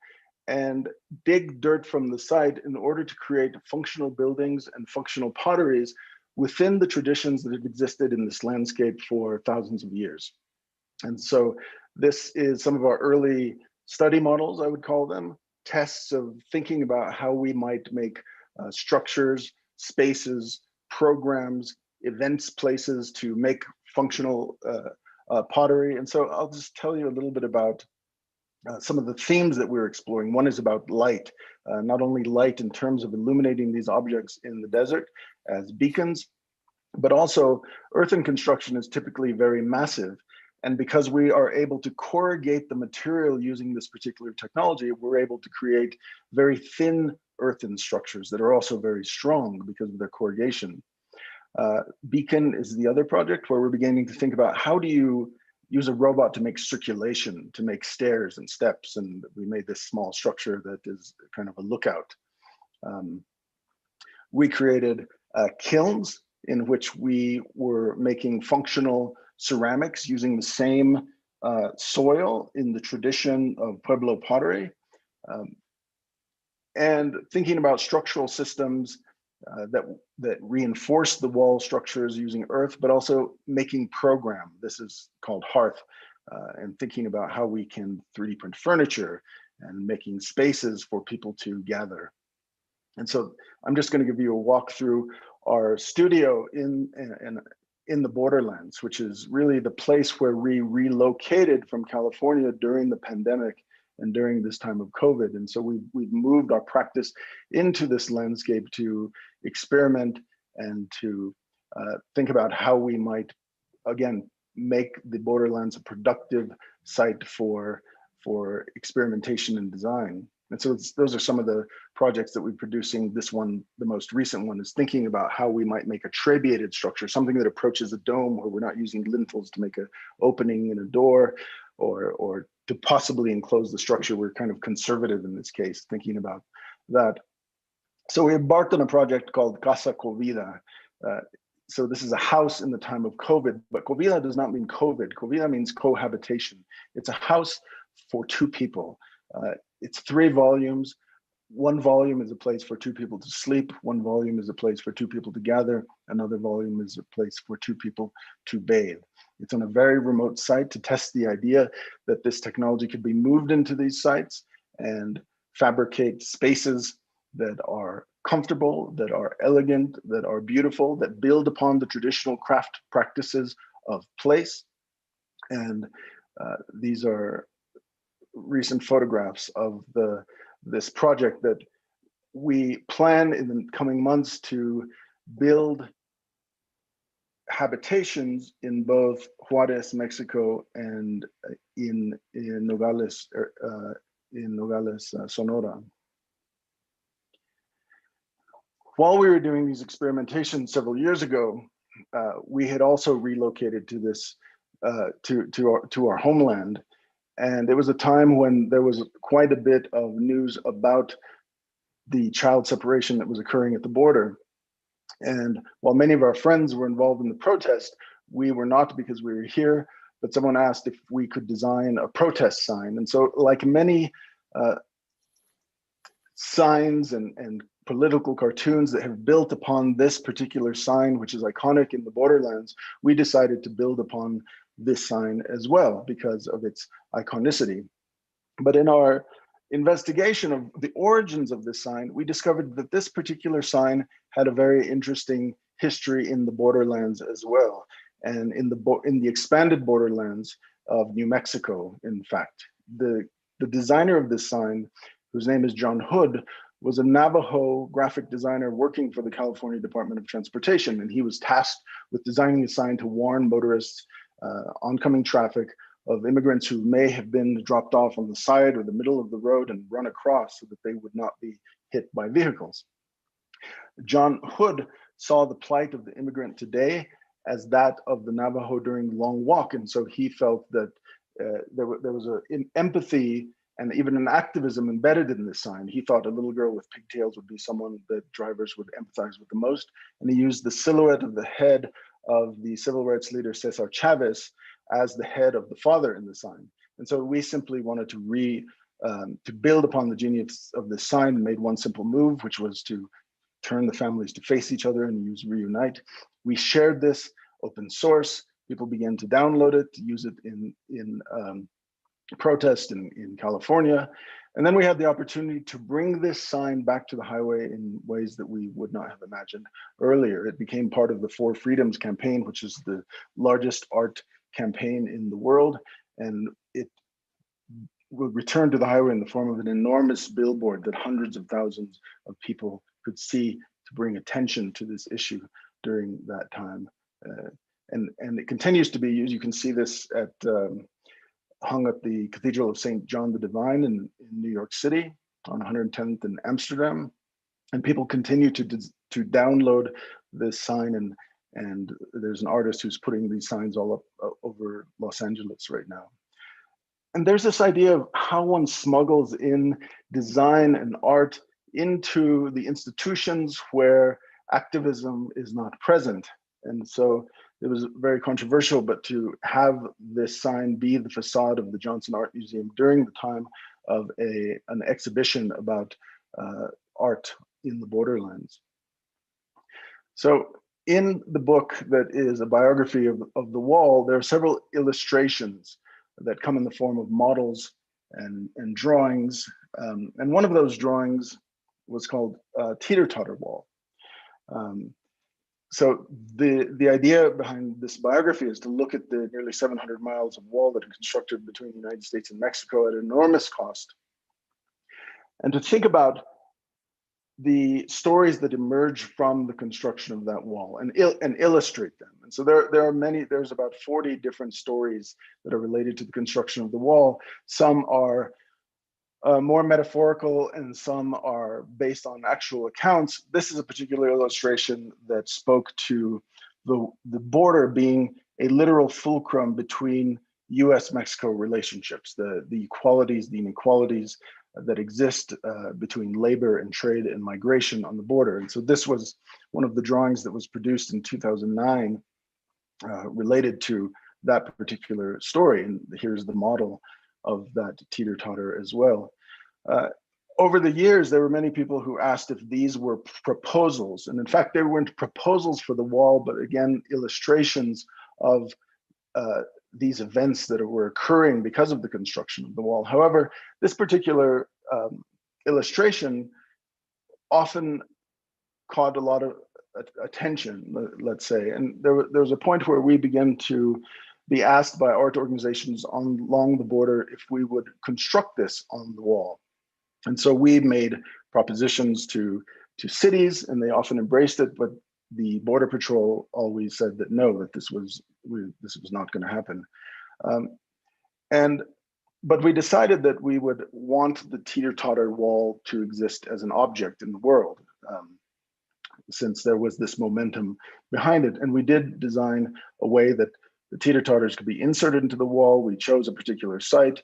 and dig dirt from the site in order to create functional buildings and functional potteries within the traditions that have existed in this landscape for thousands of years. And so this is some of our early study models, I would call them, tests of thinking about how we might make structures, spaces, programs, events, places to make functional pottery. And so I'll just tell you a little bit about some of the themes that we're exploring. One is about light, not only light in terms of illuminating these objects in the desert as beacons, but also earthen construction is typically very massive. And because we are able to corrugate the material using this particular technology, we're able to create very thin earthen structures that are also very strong because of their corrugation. Beacon is the other project where we're beginning to think about how do you use a robot to make circulation, to make stairs and steps. And we made this small structure that is kind of a lookout. We created kilns in which we were making functional ceramics using the same soil in the tradition of Pueblo pottery, and thinking about structural systems that reinforce the wall structures using earth, but also making program. This is called hearth, and thinking about how we can 3D print furniture and making spaces for people to gather. And so I'm just going to give you a walk through our studio in the Borderlands, which is really the place where we relocated from California during the pandemic and during this time of COVID. And so we've moved our practice into this landscape to experiment and to think about how we might, again, make the Borderlands a productive site for experimentation and design. And so those are some of the projects that we're producing. This one, the most recent one, is thinking about how we might make a trabeated structure, something that approaches a dome where we're not using lintels to make an opening in a door or to possibly enclose the structure. We're kind of conservative in this case, thinking about that. So we embarked on a project called Casa Covida. So this is a house in the time of COVID, but Covida does not mean COVID. Covida means cohabitation. It's a house for two people. It's 3 volumes. One volume is a place for 2 people to sleep. One volume is a place for 2 people to gather. Another volume is a place for 2 people to bathe. It's on a very remote site to test the idea that this technology could be moved into these sites and fabricate spaces that are comfortable, that are elegant, that are beautiful, that build upon the traditional craft practices of place. And these are recent photographs of this project that we plan in the coming months to build habitations in both Juarez, Mexico, and in Nogales, Sonora. While we were doing these experimentations several years ago, we had also relocated to this to our homeland. And there was a time when there was quite a bit of news about the child separation that was occurring at the border. And while many of our friends were involved in the protest, we were not, because we were here, but someone asked if we could design a protest sign. And so like many signs and political cartoons that have built upon this particular sign, which is iconic in the Borderlands, we decided to build upon this sign as well because of its iconicity. But in our investigation of the origins of this sign, we discovered that this particular sign had a very interesting history in the Borderlands as well, and in the expanded Borderlands of New Mexico. In fact, the designer of this sign, whose name is John Hood, was a Navajo graphic designer working for the California Department of Transportation, and he was tasked with designing a sign to warn motorists, oncoming traffic, of immigrants who may have been dropped off on the side or the middle of the road and run across so that they would not be hit by vehicles. John Hood saw the plight of the immigrant today as that of the Navajo during the Long Walk, and so he felt that there was an empathy and even an activism embedded in this sign. He thought a little girl with pigtails would be someone that drivers would empathize with the most, and he used the silhouette of the head of the civil rights leader Cesar Chavez as the head of the father in the sign. And so we simply wanted to build upon the genius of this sign and made one simple move, which was to turn the families to face each other and use reunite. We shared this open source. People began to download it, to use it in protest in California. And then we had the opportunity to bring this sign back to the highway in ways that we would not have imagined earlier. It became part of the Four Freedoms campaign, which is the largest art campaign in the world, and it will return to the highway in the form of an enormous billboard that hundreds of thousands of people could see to bring attention to this issue during that time. And it continues to be used. You can see this hung at the Cathedral of St. John the Divine in New York City on 110th in Amsterdam, and people continue to download this sign, and there's an artist who's putting these signs all up over Los Angeles right now. And there's this idea of how one smuggles in design and art into the institutions where activism is not present. And so it was very controversial, but to have this sign be the facade of the Johnson Art Museum during the time of an exhibition about art in the Borderlands. So in the book that is a biography of the wall, there are several illustrations that come in the form of models and drawings. And one of those drawings was called Teeter-Totter Wall. So the idea behind this biography is to look at the nearly 700 miles of wall that are constructed between the United States and Mexico at enormous cost, and to think about the stories that emerge from the construction of that wall and illustrate them. And so there are many, there's about 40 different stories that are related to the construction of the wall. Some are more metaphorical and some are based on actual accounts. This is a particular illustration that spoke to the border being a literal fulcrum between US-Mexico relationships, the equalities, the inequalities that exist between labor and trade and migration on the border. And so this was one of the drawings that was produced in 2009 related to that particular story. And here's the model of that teeter-totter as well. Over the years, there were many people who asked if these were proposals. And in fact, they weren't proposals for the wall, but again, illustrations of these events that were occurring because of the construction of the wall. However, this particular illustration often caught a lot of attention, let's say. And there was a point where we began to be asked by art organizations along the border if we would construct this on the wall. And so we made propositions to cities, and they often embraced it, but the Border Patrol always said that no, that this was not going to happen. But we decided that we would want the teeter-totter wall to exist as an object in the world, since there was this momentum behind it. And we did design a way that the teeter-totters could be inserted into the wall. We chose a particular site.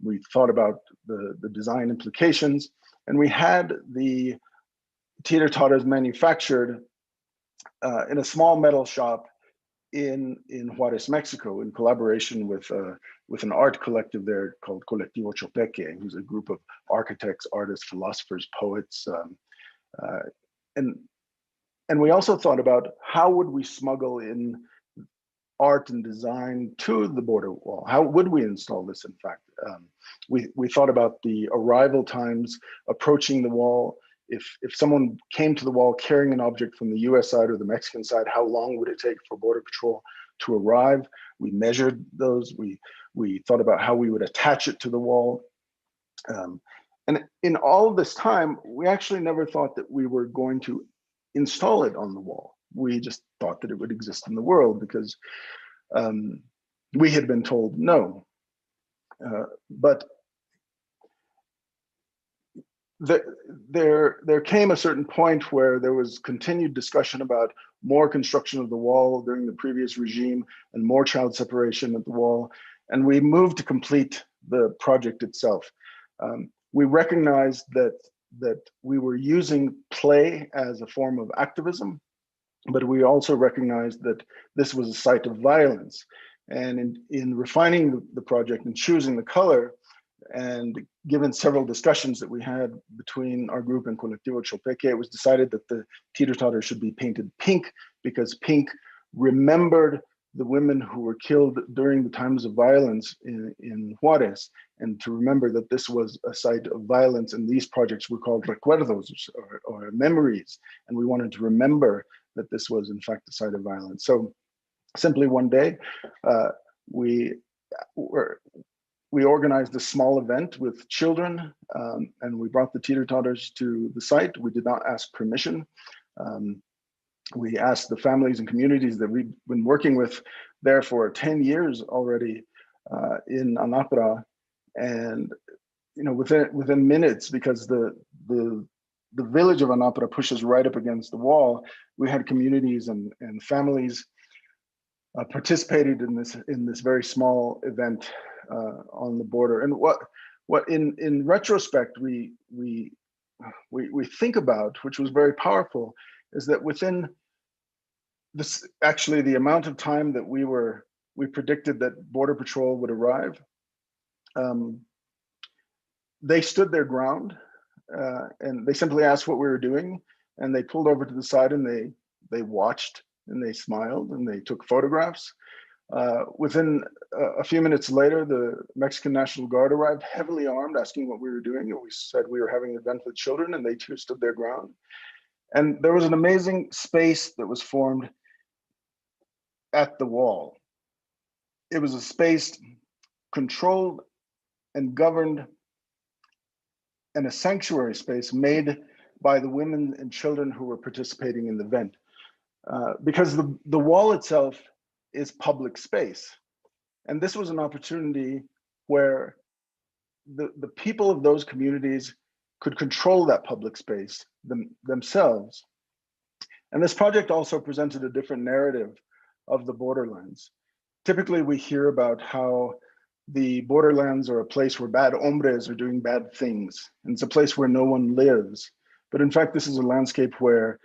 We thought about the design implications, and we had the teeter-totters manufactured in a small metal shop in Juarez, Mexico, in collaboration with an art collective there called Colectivo Chopeque, who's a group of architects, artists, philosophers, poets, And we also thought about how would we smuggle in art and design to the border wall? How would we install this, in fact? We thought about the arrival times approaching the wall. If someone came to the wall carrying an object from the US side or the Mexican side, how long would it take for Border Patrol to arrive? We measured those. We thought about how we would attach it to the wall. And in all of this time, we actually never thought that we were going to install it on the wall. We just thought that it would exist in the world because we had been told no. But there came a certain point where there was continued discussion about more construction of the wall during the previous regime and more child separation at the wall. And we moved to complete the project itself. We recognized that we were using play as a form of activism, but we also recognized that this was a site of violence. And in refining the project and choosing the color, and given several discussions that we had between our group and Colectivo Chopeque, it was decided that the teeter-totter should be painted pink because pink remembered the women who were killed during the times of violence in Juarez, and to remember that this was a site of violence, and these projects were called recuerdos, or memories, and we wanted to remember that this was in fact a site of violence. So simply one day, we organized a small event with children, and we brought the teeter-totters to the site. We did not ask permission. We asked the families and communities that we've been working with there for 10 years already in Anapra, and within minutes, because the village of Anapra pushes right up against the wall, we had communities and families participated in this very small event on the border. And what in retrospect we think about, which was very powerful, is that within this, actually the amount of time that we predicted that Border Patrol would arrive, they stood their ground, and they simply asked what we were doing, and they pulled over to the side, and they watched, and they smiled, and they took photographs. Within a few minutes later, the Mexican National Guard arrived, heavily armed, asking what we were doing. And we said we were having an event with children, and they too stood their ground. And there was an amazing space that was formed at the wall. It was a space controlled and governed, and a sanctuary space made by the women and children who were participating in the event. Because the wall itself is public space. And this was an opportunity where the people of those communities could control that public space themselves. And this project also presented a different narrative of the borderlands. Typically, we hear about how the borderlands are a place where bad hombres are doing bad things, and it's a place where no one lives. But in fact, this is a landscape where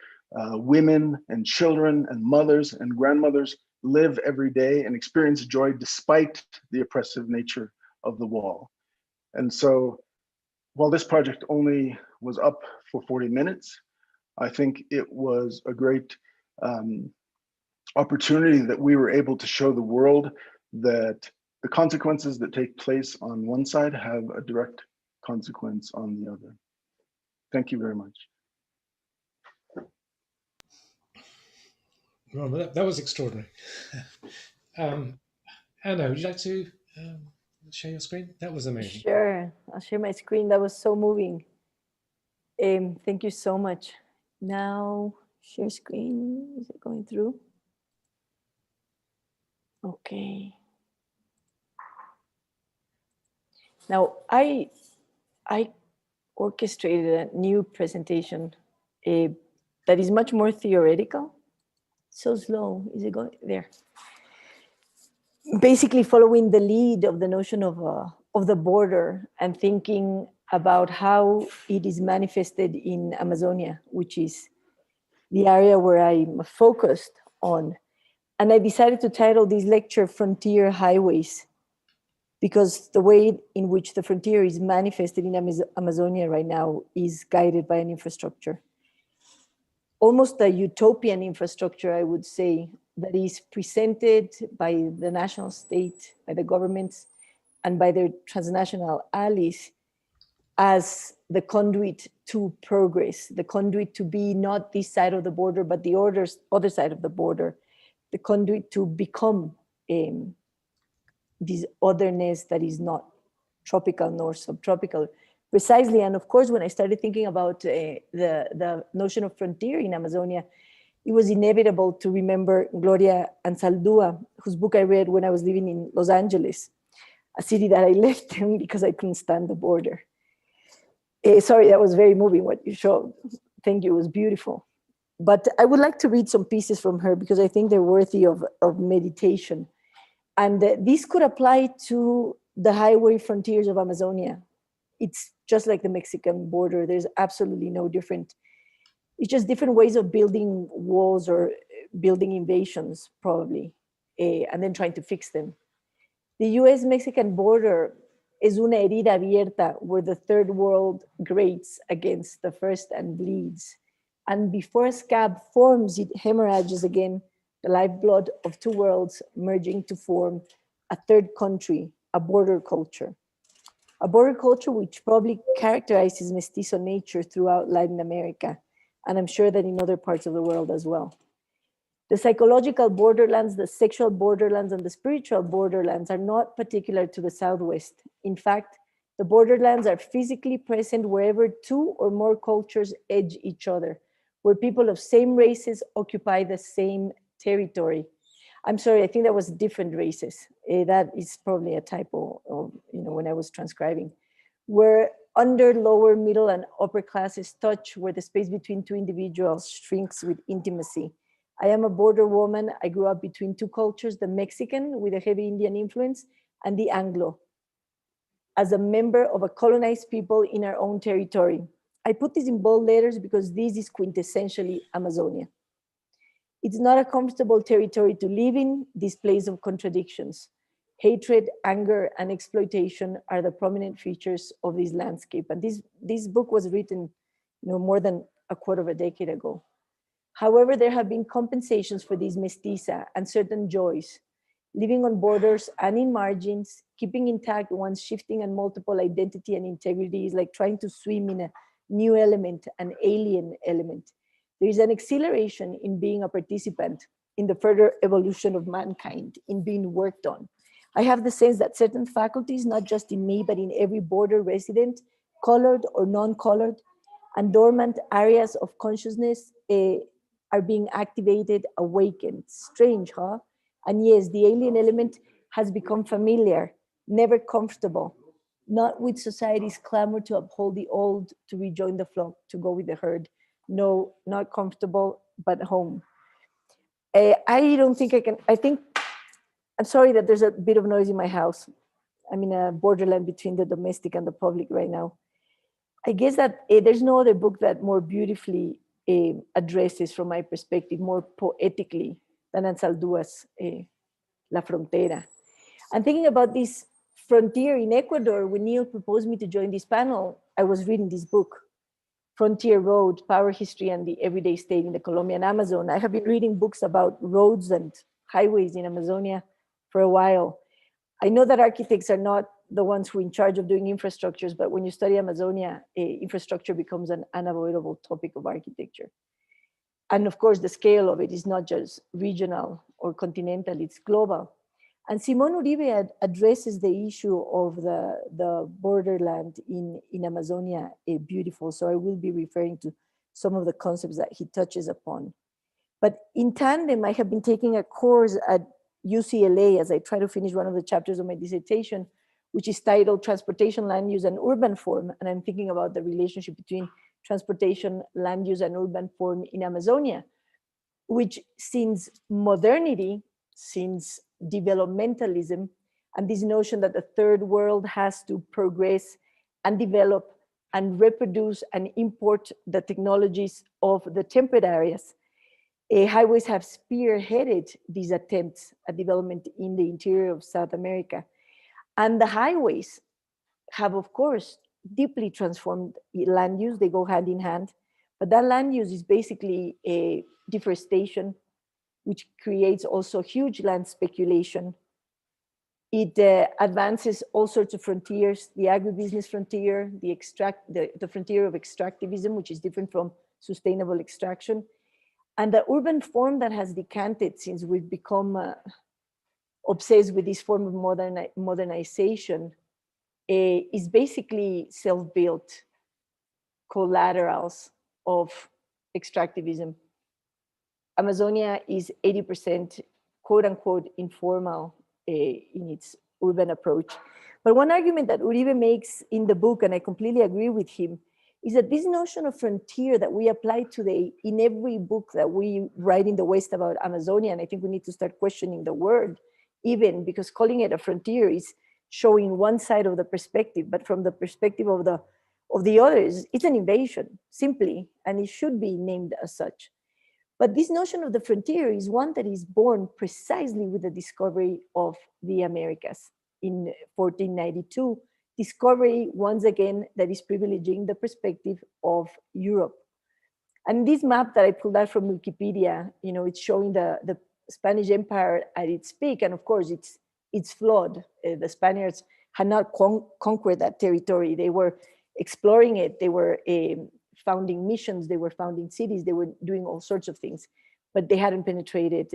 women and children and mothers and grandmothers live every day and experience joy despite the oppressive nature of the wall. And so while this project only was up for 40 minutes, I think it was a great opportunity that we were able to show the world that the consequences that take place on one side have a direct consequence on the other. Thank you very much. Well, that was extraordinary. Anna, would you like to share your screen? That was amazing. Sure, I'll share my screen. That was so moving. Thank you so much. Now, share screen. Is it going through? Okay. Now, I orchestrated a new presentation that is much more theoretical. So slow. Is it going there? Basically following the lead of the notion of the border and thinking about how it is manifested in Amazonia, which is the area where I'm focused on. And I decided to title this lecture Frontier Highways, because the way in which the frontier is manifested in Amazonia right now is guided by an infrastructure. almost a utopian infrastructure, I would say, that is presented by the national state, by the governments, and by their transnational allies as the conduit to progress, the conduit to be not this side of the border, but the other side of the border, the conduit to become this otherness that is not tropical nor subtropical. Precisely, and of course, when I started thinking about the notion of frontier in Amazonia, it was inevitable to remember Gloria Anzaldúa, whose book I read when I was living in Los Angeles, a city that I left because I couldn't stand the border. Sorry, that was very moving what you showed. Thank you, it was beautiful. But I would like to read some pieces from her because I think they're worthy of meditation. And this could apply to the highway frontiers of Amazonia. It's just like the Mexican border. There's absolutely no different. It's just different ways of building walls or building invasions, probably, and then trying to fix them. The US-Mexican border is una herida abierta where the third world grates against the first and bleeds. And before a scab forms, it hemorrhages again, the lifeblood of two worlds merging to form a third country, a border culture. A border culture which probably characterizes mestizo nature throughout Latin America, and I'm sure that in other parts of the world as well. The psychological borderlands, the sexual borderlands, and the spiritual borderlands are not particular to the Southwest. In fact, the borderlands are physically present wherever two or more cultures edge each other, where people of same races occupy the same territory. I'm sorry, I think that was different races. That is probably a typo of, when I was transcribing. Where under, lower, middle, and upper classes touch, where the space between two individuals shrinks with intimacy. I am a border woman. I grew up between two cultures, the Mexican with a heavy Indian influence and the Anglo, as a member of a colonized people in our own territory. I put this in bold letters because this is quintessentially Amazonia. It's not a comfortable territory to live in, this place of contradictions. Hatred, anger, and exploitation are the prominent features of this landscape. And this book was written more than a quarter of a decade ago. However, there have been compensations for this mestiza and certain joys. Living on borders and in margins, keeping intact one's shifting and multiple identity and integrity is like trying to swim in a new element, an alien element. There is an exhilaration in being a participant in the further evolution of mankind, in being worked on. I have the sense that certain faculties, not just in me, but in every border resident, colored or non-colored, and dormant areas of consciousness are being activated, awakened. Strange, huh? And yes, the alien element has become familiar, never comfortable, not with society's clamor to uphold the old, to rejoin the flock, to go with the herd. No, not comfortable, but home. I don't think I can, I'm sorry that there's a bit of noise in my house. I'm in a borderland between the domestic and the public right now. I guess that there's no other book that more beautifully addresses, from my perspective, more poetically than Anzaldúa's La Frontera. And thinking about this frontier in Ecuador, when Neil proposed me to join this panel, I was reading this book, Frontier Road, Power, History, and the Everyday State in the Colombian Amazon. I have been reading books about roads and highways in Amazonia for a while. I know that architects are not the ones who are in charge of doing infrastructures, but when you study Amazonia, infrastructure becomes an unavoidable topic of architecture. And of course, the scale of it is not just regional or continental, it's global. And Simón Uribe addresses the issue of the borderland in Amazonia beautiful. So I will be referring to some of the concepts that he touches upon. But in tandem, I have been taking a course at UCLA as I try to finish one of the chapters of my dissertation, which is titled Transportation, Land Use, and Urban Form. And I'm thinking about the relationship between transportation, land use, and urban form in Amazonia, which since modernity, since developmentalism, and this notion that the third world has to progress and develop and reproduce and import the technologies of the temperate areas, highways have spearheaded these attempts at development in the interior of South America. And the highways have, of course, deeply transformed land use. They go hand in hand, But that land use is basically a deforestation, which creates also huge land speculation. It advances all sorts of frontiers, the agribusiness frontier, the frontier of extractivism, which is different from sustainable extraction. And the urban form that has decanted since we've become obsessed with this form of modernization is basically self-built collaterals of extractivism. Amazonia is 80% quote unquote informal in its urban approach. But one argument that Uribe makes in the book, and I completely agree with him, is that this notion of frontier that we apply today in every book that we write in the West about Amazonia, and I think we need to start questioning the word, even because calling it a frontier is showing one side of the perspective, but from the perspective of the others, it's an invasion, simply, and it should be named as such. But this notion of the frontier is one that is born precisely with the discovery of the Americas in 1492. Discovery, once again, that is privileging the perspective of Europe. And this map that I pulled out from Wikipedia, it's showing the Spanish Empire at its peak, and of course it's flawed. The Spaniards had not conquered that territory. They were exploring it. They were founding missions. They were founding cities. They were doing all sorts of things, but they hadn't penetrated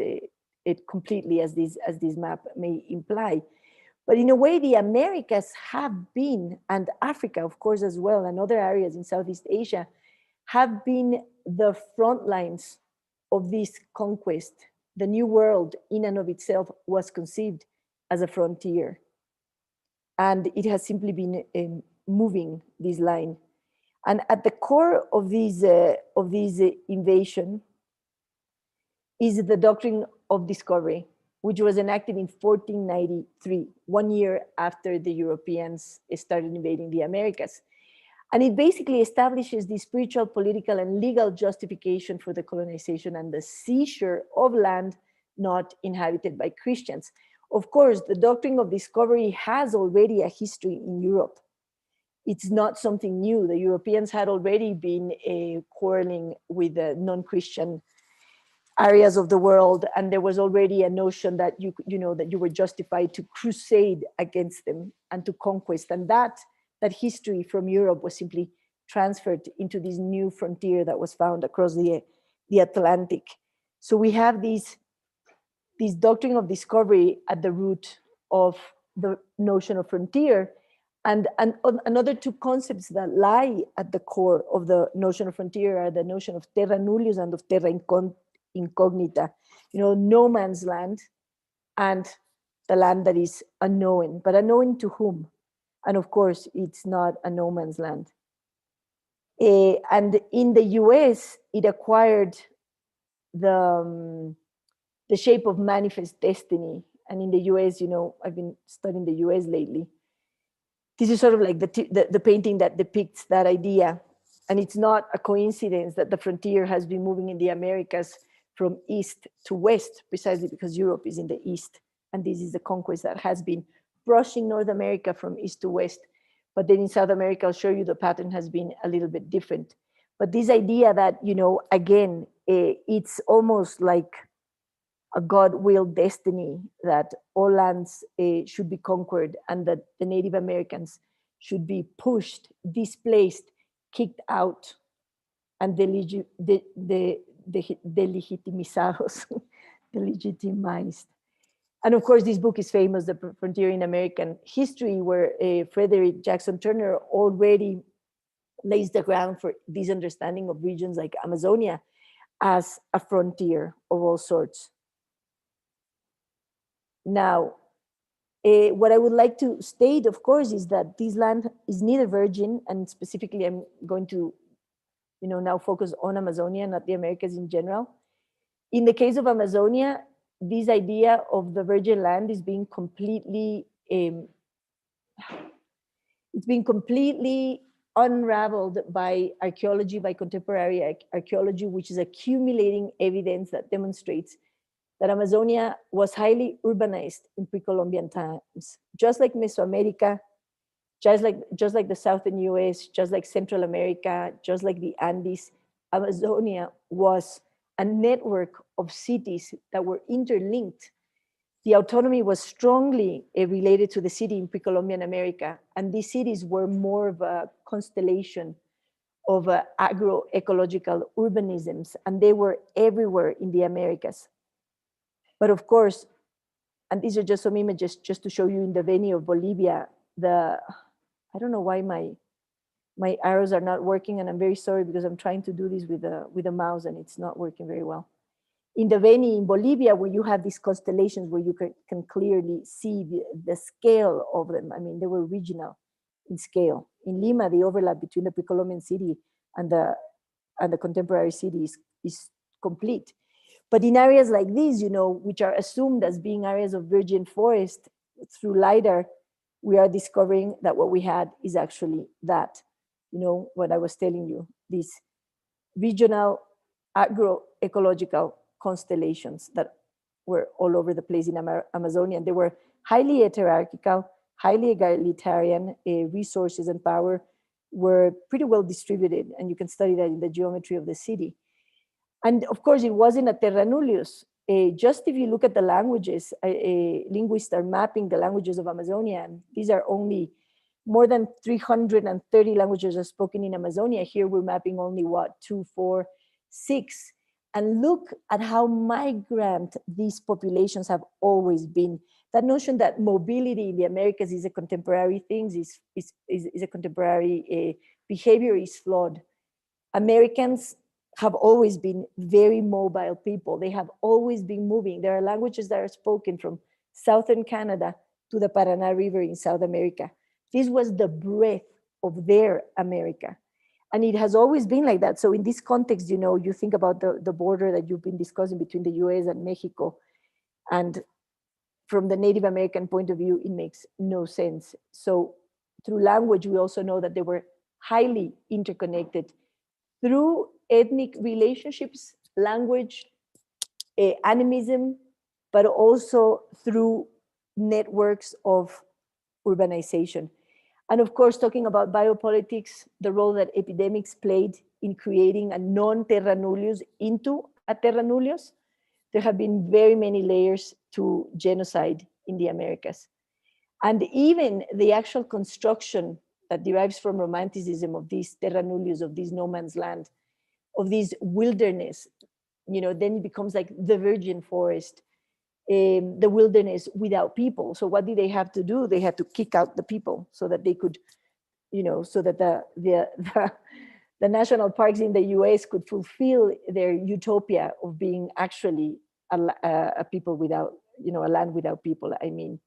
it completely, as this map may imply. But in a way, the Americas have been, and Africa, of course, as well, and other areas in Southeast Asia, have been the front lines of this conquest. The New World, in and of itself, was conceived as a frontier. And it has simply been moving this line. And at the core of this invasion is the doctrine of discovery, which was enacted in 1493, 1 year after the Europeans started invading the Americas. And it basically establishes the spiritual, political, and legal justification for the colonization and the seizure of land not inhabited by Christians. Of course, the doctrine of discovery has already a history in Europe. It's not something new. The Europeans had already been quarreling with the non-Christian areas of the world, and there was already a notion that you were justified to crusade against them and to conquest, and that history from Europe was simply transferred into this new frontier that was found across the Atlantic. So we have this doctrine of discovery at the root of the notion of frontier, and another two concepts that lie at the core of the notion of frontier are the notion of terra nullius and of terra incognita, no man's land, and the land that is unknown, but unknown to whom? And of course, it's not a no man's land. And in the US, it acquired the shape of manifest destiny. And in the US, I've been studying the US lately. This is sort of like the painting that depicts that idea. And it's not a coincidence that the frontier has been moving in the Americas from east to west, precisely because Europe is in the east. And this is the conquest that has been brushing North America from east to west. But then in South America, I'll show you the pattern has been a little bit different. But this idea that, again, it's almost like a God-willed destiny that all lands should be conquered and that the Native Americans should be pushed, displaced, kicked out, and delegitimized. And of course, this book is famous, The Frontier in American History, where Frederick Jackson Turner already lays the ground for this understanding of regions like Amazonia as a frontier of all sorts. Now, what I would like to state, of course, is that this land is neither virgin, and specifically I'm going to now focus on Amazonia, not the Americas in general. In the case of Amazonia, this idea of the virgin land is being completely, unraveled by archaeology, by contemporary archaeology, which is accumulating evidence that demonstrates that Amazonia was highly urbanized in pre-Columbian times, just like Mesoamerica, just like the southern US, just like Central America, just like the Andes. Amazonia was a network of cities that were interlinked. The autonomy was strongly related to the city in pre-Columbian America, and these cities were more of a constellation of agroecological urbanisms, and they were everywhere in the Americas. But of course, and these are just some images just to show you in the venue of Bolivia, I don't know why my arrows are not working, and I'm very sorry because I'm trying to do this with a mouse and it's not working very well. In the Beni in Bolivia, where you have these constellations where you can clearly see the scale of them. I mean, they were regional in scale. In Lima, the overlap between the pre-Columbian city and the contemporary city is complete. But in areas like these, which are assumed as being areas of virgin forest, through LiDAR, we are discovering that what we had is actually that, what I was telling you, these regional agroecological constellations that were all over the place in Amazonia. And they were highly hierarchical, highly egalitarian. Resources and power were pretty well distributed, and you can study that in the geometry of the city. And of course, it wasn't a terra nullius. Just if you look at the languages, linguists are mapping the languages of Amazonia, and these are only more than 330 languages are spoken in Amazonia. Here we're mapping only 2, 4, 6. And look at how migrant these populations have always been. That notion that mobility in the Americas is a contemporary thing, is a contemporary behavior is flawed. Americans have always been very mobile people. They have always been moving. There are languages that are spoken from southern Canada to the Paraná River in South America. This was the breadth of their America. And it has always been like that. So in this context, you think about the border that you've been discussing between the US and Mexico. And from the Native American point of view, it makes no sense. So through language, we also know that they were highly interconnected through ethnic relationships, language, animism, but also through networks of urbanization. And of course, talking about biopolitics, the role that epidemics played in creating a non-terra nullius into a terra nullius, there have been very many layers to genocide in the Americas. And even the actual construction that derives from romanticism of these terra nullius, of this no man's land, of this wilderness, then it becomes like the virgin forest, the wilderness without people. So what did they have to do? They had to kick out the people so that they could, so that the national parks in the US could fulfill their utopia of being actually a people without, a land without people, I mean.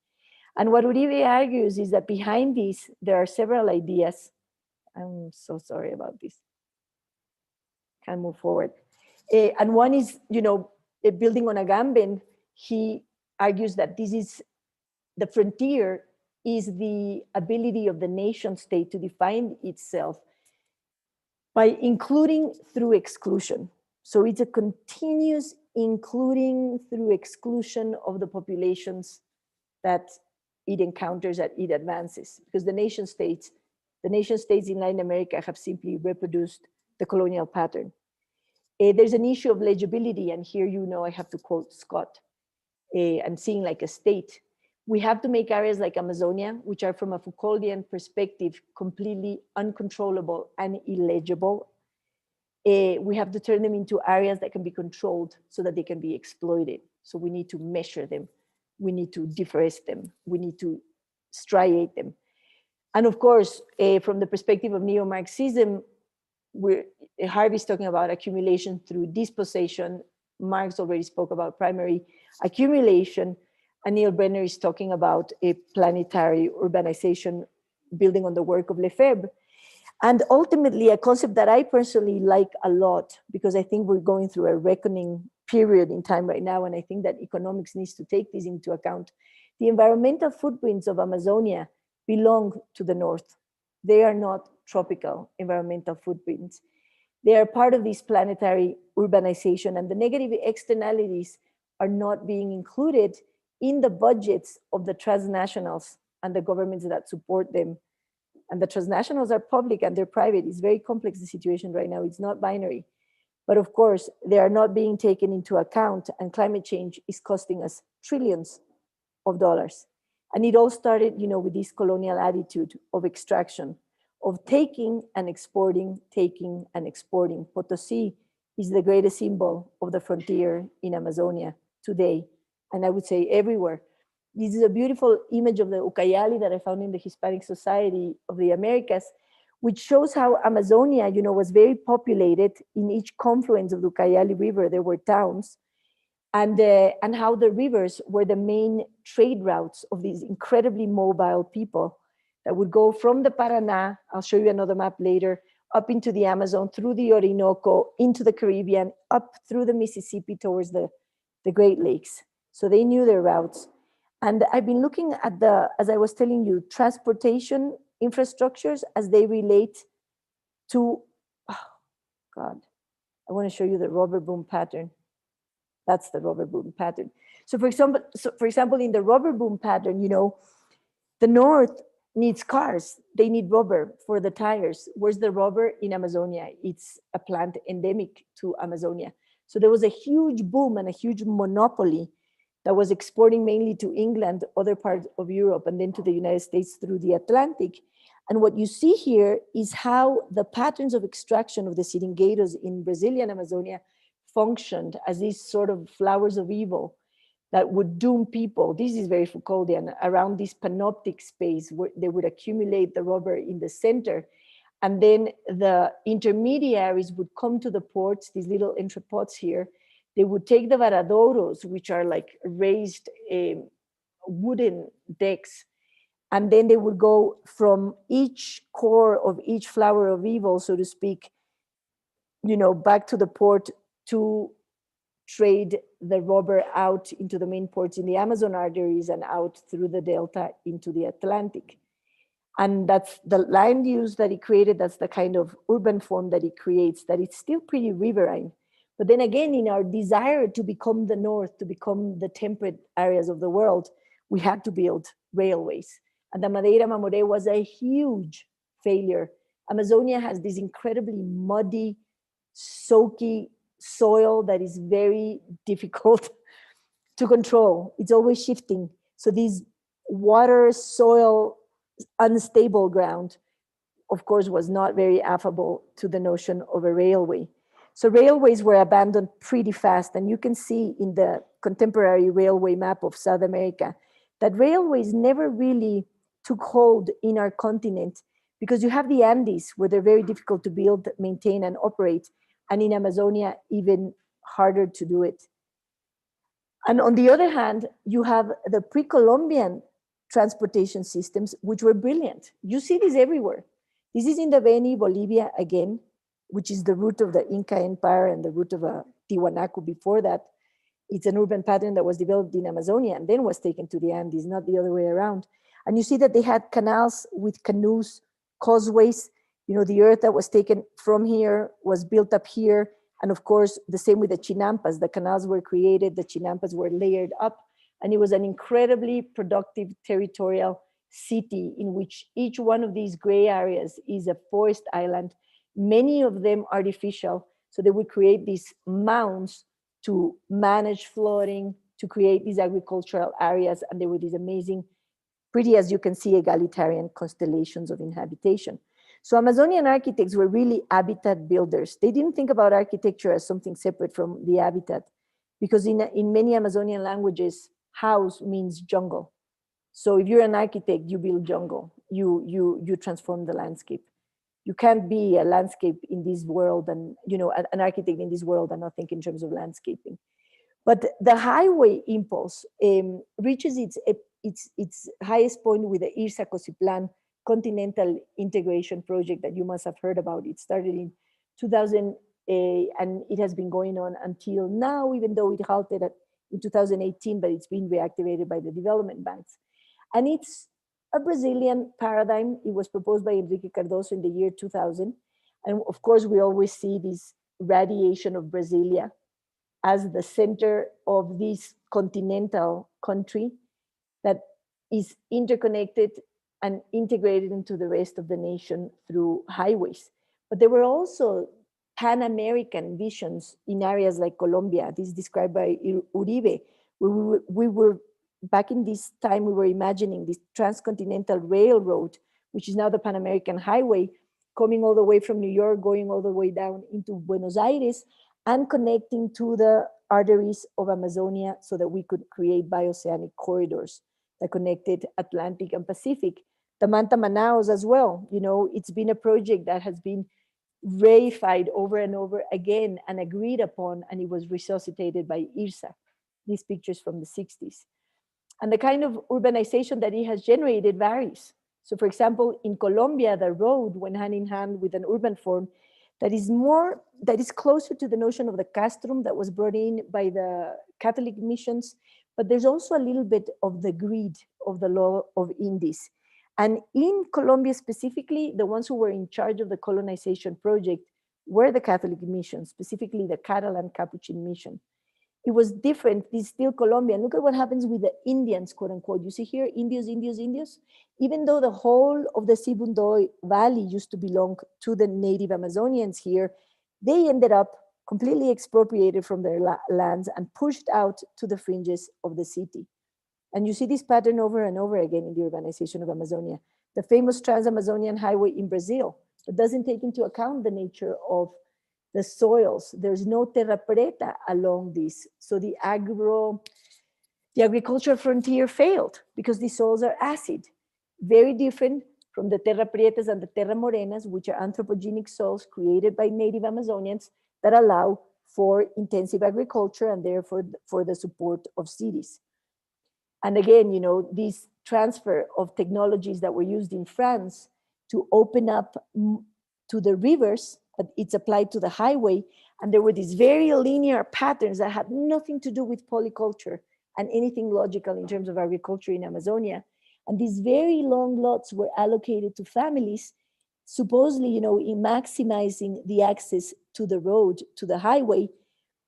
And what Uribe argues is that behind this, there are several ideas. I'm so sorry about this. Can't move forward. And one is, building on Agamben, he argues that this is the frontier is the ability of the nation state to define itself by including through exclusion. So it's a continuous including through exclusion of the populations that it encounters as it advances, because the nation states in Latin America have simply reproduced the colonial pattern. There's an issue of legibility, and here I have to quote Scott. I'm seeing like a state. We have to make areas like Amazonia, which are from a Foucauldian perspective, completely uncontrollable and illegible. We have to turn them into areas that can be controlled so that they can be exploited. So we need to measure them. We need to deforest them. We need to striate them. And of course, from the perspective of neo-Marxism, Harvey's talking about accumulation through dispossession. Marx already spoke about primary accumulation. And Neil Brenner is talking about a planetary urbanization building on the work of Lefebvre. And ultimately, a concept that I personally like a lot, because I think we're going through a reckoning period in time right now, and I think that economics needs to take this into account. The environmental footprints of Amazonia belong to the North. They are not tropical environmental footprints. They are part of this planetary urbanization, and the negative externalities are not being included in the budgets of the transnationals and the governments that support them. And the transnationals are public and they're private. It's very complex, the situation right now. It's not binary. But of course, they are not being taken into account, and climate change is costing us trillions of dollars. And it all started, with this colonial attitude of extraction, of taking and exporting, taking and exporting. Potosi is the greatest symbol of the frontier in Amazonia today, and I would say everywhere. This is a beautiful image of the Ucayali that I found in the Hispanic Society of the Americas, which shows how Amazonia, was very populated. In each confluence of the Ucayali River, there were towns, and how the rivers were the main trade routes of these incredibly mobile people that would go from the Paraná, I'll show you another map later, up into the Amazon, through the Orinoco, into the Caribbean, up through the Mississippi towards the Great Lakes. So they knew their routes. And I've been looking at as I was telling you, transportation infrastructures as they relate to, I want to show you the rubber boom pattern. That's the rubber boom pattern. So for example, in the rubber boom pattern, the North needs cars. They need rubber for the tires. Where's the rubber? In Amazonia. It's a plant endemic to Amazonia. So there was a huge boom and a huge monopoly that was exporting mainly to England, other parts of Europe, and then to the United States through the Atlantic. And what you see here is how the patterns of extraction of the seringueiros in Brazilian Amazonia functioned as these sort of flowers of evil that would doom people. This is very Foucauldian, around this panoptic space where they would accumulate the rubber in the center. And then the intermediaries would come to the ports, these little entrepots here. They would take the varadouros, which are like raised wooden decks, and then they would go from each core of each flower of evil, so to speak, back to the port to trade the rubber out into the main ports in the Amazon arteries and out through the delta into the Atlantic. And that's the land use that he created. That's the kind of urban form that he creates, that it's still pretty riverine. But then again, in our desire to become the North, to become the temperate areas of the world, we had to build railways. And the Madeira Mamoré was a huge failure. Amazonia has this incredibly muddy, soaky soil that is very difficult to control. It's always shifting. So these water, soil, unstable ground, of course, was not very affable to the notion of a railway. So railways were abandoned pretty fast. And you can see in the contemporary railway map of South America that railways never really took hold in our continent, because you have the Andes, where they're very difficult to build, maintain, and operate. And in Amazonia, even harder to do it. And on the other hand, you have the pre-Columbian transportation systems, which were brilliant. You see this everywhere. This is in the Beni, Bolivia again, which is the root of the Inca Empire and the root of Tiwanaku before that. It's an urban pattern that was developed in Amazonia and then was taken to the Andes, not the other way around. And you see that they had canals with canoes, causeways. The earth that was taken from here was built up here. And of course, the same with the chinampas. The canals were created, the chinampas were layered up, and it was an incredibly productive territorial city in which each one of these gray areas is a forest island, many of them artificial. So they would create these mounds to manage flooding, to create these agricultural areas, and there were these amazing, pretty, as you can see, egalitarian constellations of inhabitation. So Amazonian architects were really habitat builders. They didn't think about architecture as something separate from the habitat, because in many Amazonian languages, house means jungle. So if you're an architect, you build jungle, you transform the landscape. You can't be a landscape in this world and, an architect in this world and not think in terms of landscaping. But the highway impulse reaches its highest point with the Irsa-Cosiplan continental integration project that you must have heard about. It started in 2000 and it has been going on until now, even though it halted in 2018, but it's been reactivated by the development banks. And it's a Brazilian paradigm. It was proposed by Enrique Cardoso in the year 2000. And of course, we always see this radiation of Brasilia as the center of this continental country that is interconnected and integrated into the rest of the nation through highways. But there were also Pan-American visions in areas like Colombia. This is described by Uribe, where we were back in this time, we were imagining this transcontinental railroad, which is now the Pan-American Highway, coming all the way from New York, going all the way down into Buenos Aires, and connecting to the arteries of Amazonia so that we could create bioceanic corridors that connected Atlantic and Pacific. The Manta Manaus as well, you know, it's been a project that has been reified over and over again and agreed upon, and it was resuscitated by IRSA. These pictures from the 60s. And the kind of urbanization that it has generated varies. So for example, in Colombia, the road went hand in hand with an urban form that is closer to the notion of the castrum that was brought in by the Catholic missions, but there's also a little bit of the greed of the law of Indies. And in Colombia specifically, the ones who were in charge of the colonization project were the Catholic missions, specifically the Catalan Capuchin mission. It was different. It's still Colombia. And look at what happens with the Indians, quote unquote. You see here, Indios, Indios, Indios. Even though the whole of the Sibundoy Valley used to belong to the native Amazonians here, they ended up completely expropriated from their lands and pushed out to the fringes of the city. And you see this pattern over and over again in the urbanization of Amazonia. The famous Trans-Amazonian Highway in Brazil, that doesn't take into account the nature of the soils. There's no terra preta along this. So the agricultural frontier failed because the soils are acid. Very different from the terra pretas and the terra morenas, which are anthropogenic soils created by native Amazonians that allow for intensive agriculture and therefore for the support of cities. And again, you know, this transfer of technologies that were used in France to open up to the rivers, but it's applied to the highway. And there were these very linear patterns that had nothing to do with polyculture and anything logical in terms of agriculture in Amazonia. And these very long lots were allocated to families, supposedly, you know, in maximizing the access to the road, to the highway,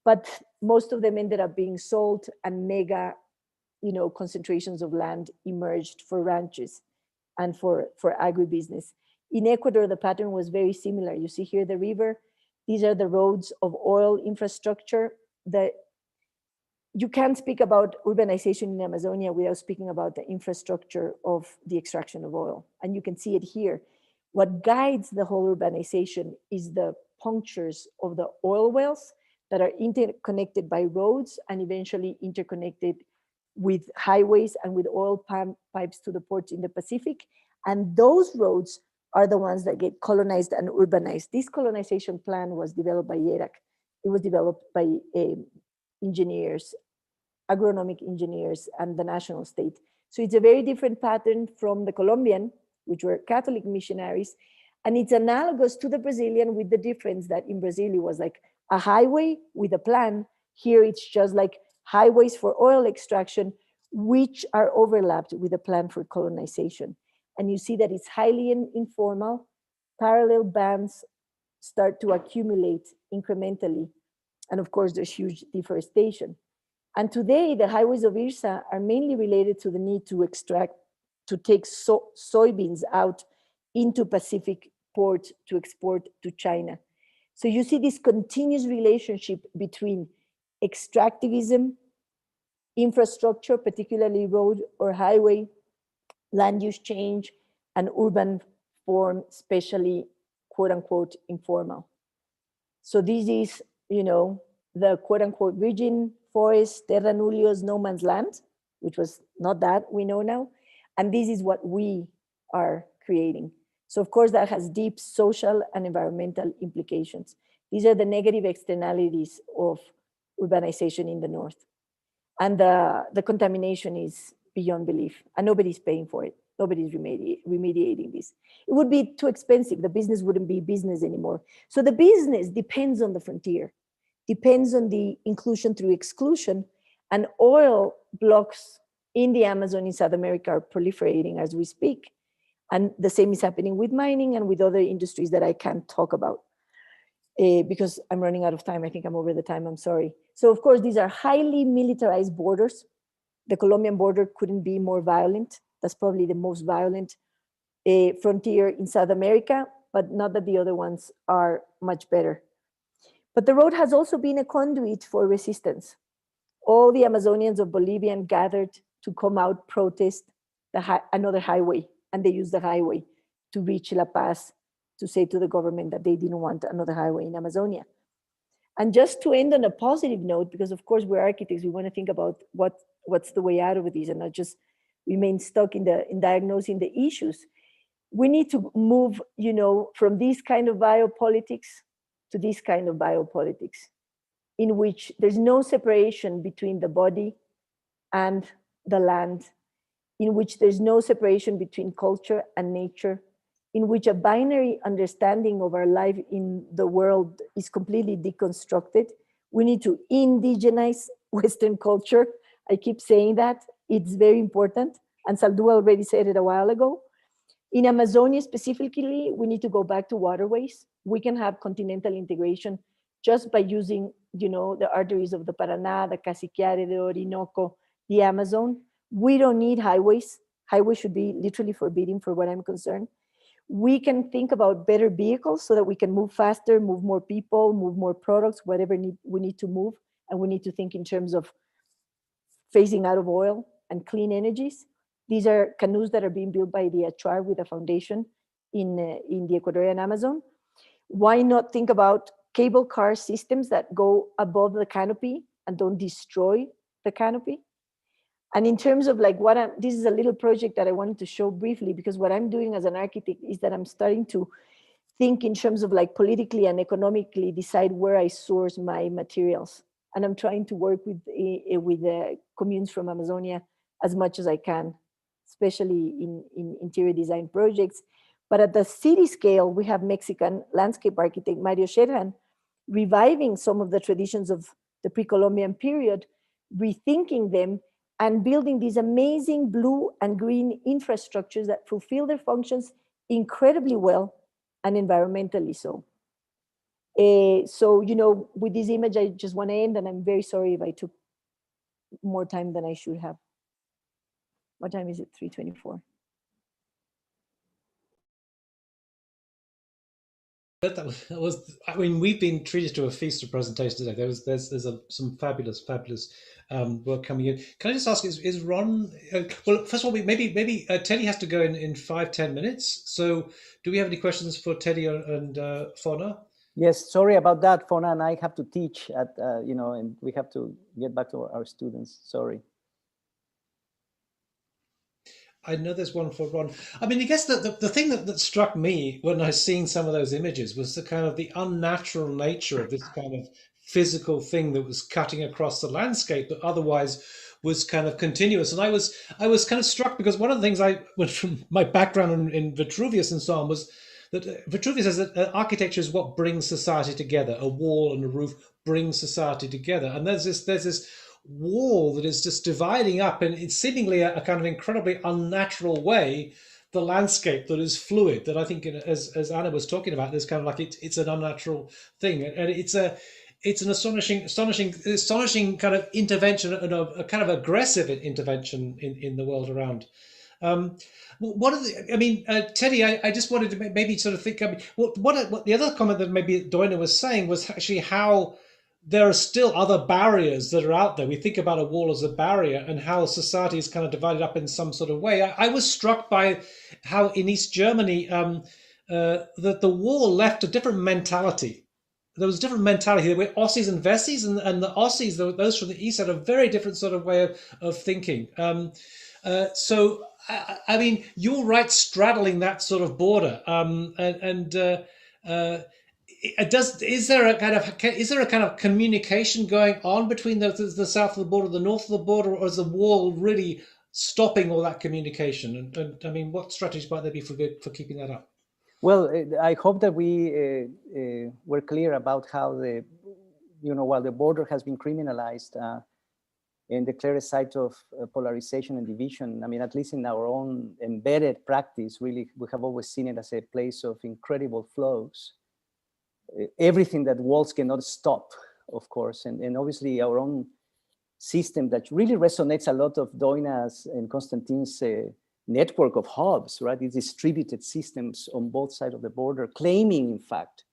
but most of them ended up being sold and mega, you know, concentrations of land emerged for ranches and for agribusiness. In Ecuador, the pattern was very similar. You see here the river. These are the roads of oil infrastructure. You can't speak about urbanization in Amazonia without speaking about the infrastructure of the extraction of oil. And you can see it here. What guides the whole urbanization is the punctures of the oil wells that are interconnected by roads and eventually interconnected with highways and with oil pipes to the ports in the Pacific. And those roads are the ones that get colonized and urbanized. This colonization plan was developed by YERAC. It was developed by engineers, agronomic engineers, and the national state. So it's a very different pattern from the Colombian, which were Catholic missionaries. And it's analogous to the Brazilian, with the difference that in Brazil, it was like a highway with a plan. Here, it's just like highways for oil extraction, which are overlapped with a plan for colonization. And you see that it's highly informal. Parallel bands start to accumulate incrementally. And of course, there's huge deforestation. And today, the highways of IRSA are mainly related to the need to take soybeans out into Pacific port to export to China. So you see this continuous relationship between extractivism, infrastructure, particularly road or highway, land use change, and urban form, especially quote unquote informal. So this is, you know, the quote unquote virgin forest, terra nullius, no man's land, which was not that we know now. And this is what we are creating. So of course that has deep social and environmental implications. These are the negative externalities of urbanization in the north. And the contamination is beyond belief, and nobody's paying for it. Nobody's remediating this. It would be too expensive. The business wouldn't be business anymore. So the business depends on the frontier, depends on the inclusion through exclusion, and oil blocks in the Amazon in South America are proliferating as we speak. And the same is happening with mining and with other industries that I can't talk about because I'm running out of time. I think I'm over the time, I'm sorry. So of course, these are highly militarized borders. The Colombian border couldn't be more violent. That's probably the most violent frontier in South America, but not that the other ones are much better. But the road has also been a conduit for resistance. All the Amazonians of Bolivia gathered to come out, protest another highway, and they used the highway to reach La Paz, to say to the government that they didn't want another highway in Amazonia. And just to end on a positive note, because of course we're architects, we want to think about what's the way out of these and not just remain stuck in diagnosing the issues. We need to move, from this kind of biopolitics to this kind of biopolitics, in which there's no separation between the body and the land, in which there's no separation between culture and nature, in which a binary understanding of our life in the world is completely deconstructed. We need to indigenize Western culture. I keep saying that. It's very important. And Saldua already said it a while ago. In Amazonia specifically, we need to go back to waterways. We can have continental integration just by using, the arteries of the Paraná, the Casiquiare, the Orinoco, the Amazon. We don't need highways. Highways should be literally forbidden for what I'm concerned. We can think about better vehicles so that we can move faster, move more people, move more products, whatever we need to move. And we need to think in terms of phasing out of oil and clean energies. These are canoes that are being built by the Achuar with a foundation in the Ecuadorian Amazon. Why not think about cable car systems that go above the canopy and don't destroy the canopy? And in terms of this is a little project that I wanted to show briefly, because what I'm doing as an architect is that I'm starting to think in terms of politically and economically decide where I source my materials. And I'm trying to work with the communes from Amazonia as much as I can, especially in interior design projects. But at the city scale, we have Mexican landscape architect Mario Sherhan reviving some of the traditions of the pre-Columbian period, rethinking them, and building these amazing blue and green infrastructures that fulfill their functions incredibly well and environmentally so. So, with this image, I just want to end, and I'm very sorry if I took more time than I should have. What time is it? 3:24. That was. I mean, we've been treated to a feast of presentations today. There's some fabulous work coming in. Can I just ask? Is Ron? Well, first of all, maybe Teddy has to go in 5-10 minutes. So, do we have any questions for Teddy and Fonna? Yes, sorry about that. Fonna and I have to teach at and we have to get back to our students. Sorry. I know there's one for Ron. I mean, I guess the thing that struck me when I seen some of those images was the kind of the unnatural nature of this kind of physical thing that was cutting across the landscape that otherwise was kind of continuous. And I was kind of struck because one of the things from my background in Vitruvius and so on was that Vitruvius says that architecture is what brings society together. A wall and a roof brings society together. And there's this wall that is just dividing up, and it's seemingly a kind of incredibly unnatural way, the landscape that is fluid, that I think, as Anna was talking about, there's kind of like it's an unnatural thing, and it's an astonishing kind of intervention, and a kind of aggressive intervention in the world around. Teddy, I just wanted to maybe sort of think, what the other comment that maybe Doina was saying was actually how there are still other barriers that are out there. We think about a wall as a barrier and how society is kind of divided up in some sort of way. I was struck by how in East Germany, that the wall left a different mentality. There was a different mentality. There were Aussies and Westies, and the Aussies, those from the East, had a very different sort of way of thinking. So, I mean, you're right, straddling that sort of border, is there a kind of communication going on between the south of the border, the north of the border, or is the wall really stopping all that communication? And I mean, what strategies might there be for keeping that up? Well, I hope that we were clear about how while the border has been criminalized and declared a site of polarization and division, I mean, at least in our own embedded practice, really, we have always seen it as a place of incredible flows. Everything that walls cannot stop, of course, and obviously our own system that really resonates a lot of Doina's and Constantin's network of hubs, right? These distributed systems on both sides of the border, claiming, in fact,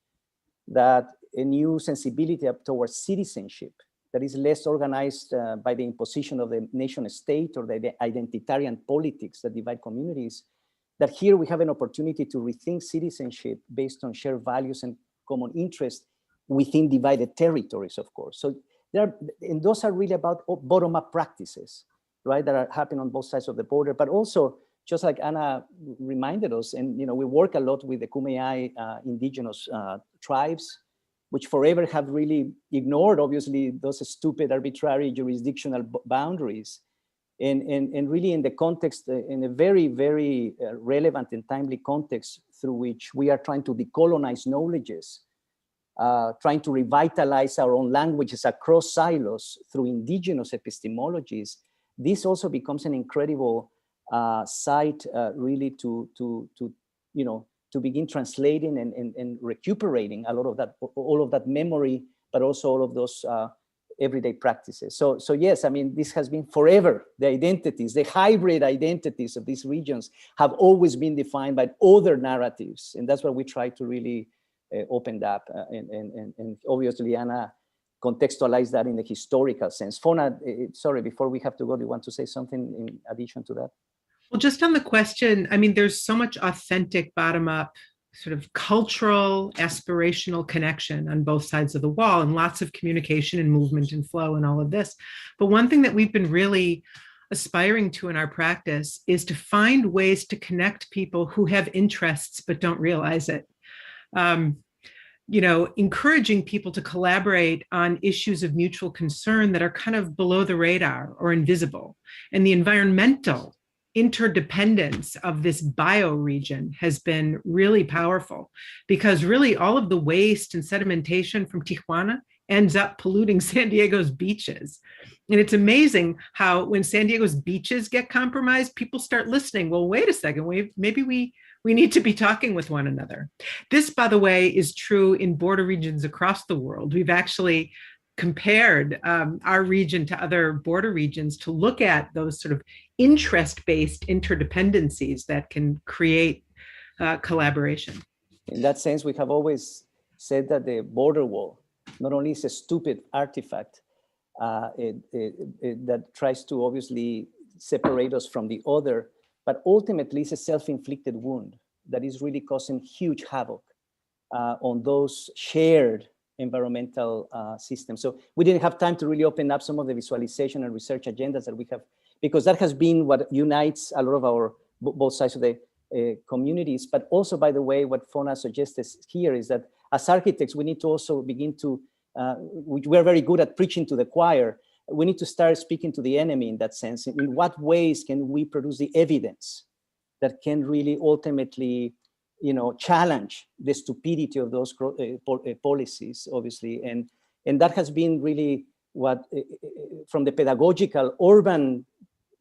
that a new sensibility up towards citizenship that is less organized by the imposition of the nation state or the identitarian politics that divide communities, that here we have an opportunity to rethink citizenship based on shared values and common interests within divided territories, of course. So and those are really about bottom-up practices, right, that are happening on both sides of the border, but also, just like Anna reminded us, and we work a lot with the Kumeyaay indigenous tribes, which forever have really ignored, obviously, those stupid arbitrary jurisdictional boundaries. And really in the context, in a very, very relevant and timely context through which we are trying to decolonize knowledges, trying to revitalize our own languages across silos through indigenous epistemologies, this also becomes an incredible site really to begin translating and recuperating a lot of that, all of that memory, but also all of those everyday practices. So yes, I mean, this has been forever. The identities, the hybrid identities of these regions have always been defined by other narratives. And that's what we try to really open up. And obviously, Anna contextualized that in the historical sense. Fonna, sorry, before we have to go, do you want to say something in addition to that? Well, just on the question, I mean, there's so much authentic bottom-up sort of cultural, aspirational connection on both sides of the wall, and lots of communication and movement and flow and all of this. But one thing that we've been really aspiring to in our practice is to find ways to connect people who have interests but don't realize it. Encouraging people to collaborate on issues of mutual concern that are kind of below the radar or invisible. And the environmental interdependence of this bioregion has been really powerful, because really all of the waste and sedimentation from Tijuana ends up polluting San Diego's beaches. And it's amazing how when San Diego's beaches get compromised, people start listening. Well, wait a second, maybe we need to be talking with one another. This, by the way, is true in border regions across the world. We've actually compared our region to other border regions to look at those sort of interest-based interdependencies that can create collaboration. In that sense, we have always said that the border wall not only is a stupid artifact that tries to obviously separate us from the other, but ultimately it's a self-inflicted wound that is really causing huge havoc on those shared environmental systems. So we didn't have time to really open up some of the visualization and research agendas that we have, because that has been what unites a lot of our both sides of the communities. But also, by the way, what Fonna suggests here is that as architects, we need to also begin to, we're very good at preaching to the choir. We need to start speaking to the enemy in that sense. In what ways can we produce the evidence that can really ultimately challenge the stupidity of those policies, obviously. And that has been really what, from the pedagogical, urban,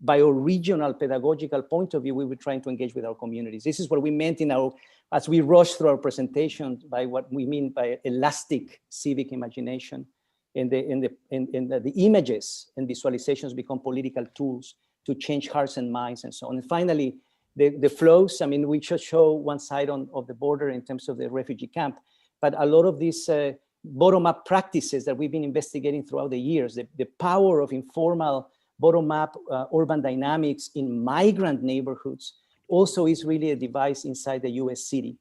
bioregional pedagogical point of view, we were trying to engage with our communities. This is what we meant as we rush through our presentation, by what we mean by elastic civic imagination. And the images and visualizations become political tools to change hearts and minds and so on. And finally, the flows, I mean, we just show one side of the border in terms of the refugee camp, but a lot of these bottom-up practices that we've been investigating throughout the years, the power of informal bottom-up urban dynamics in migrant neighborhoods also is really a device inside the US city.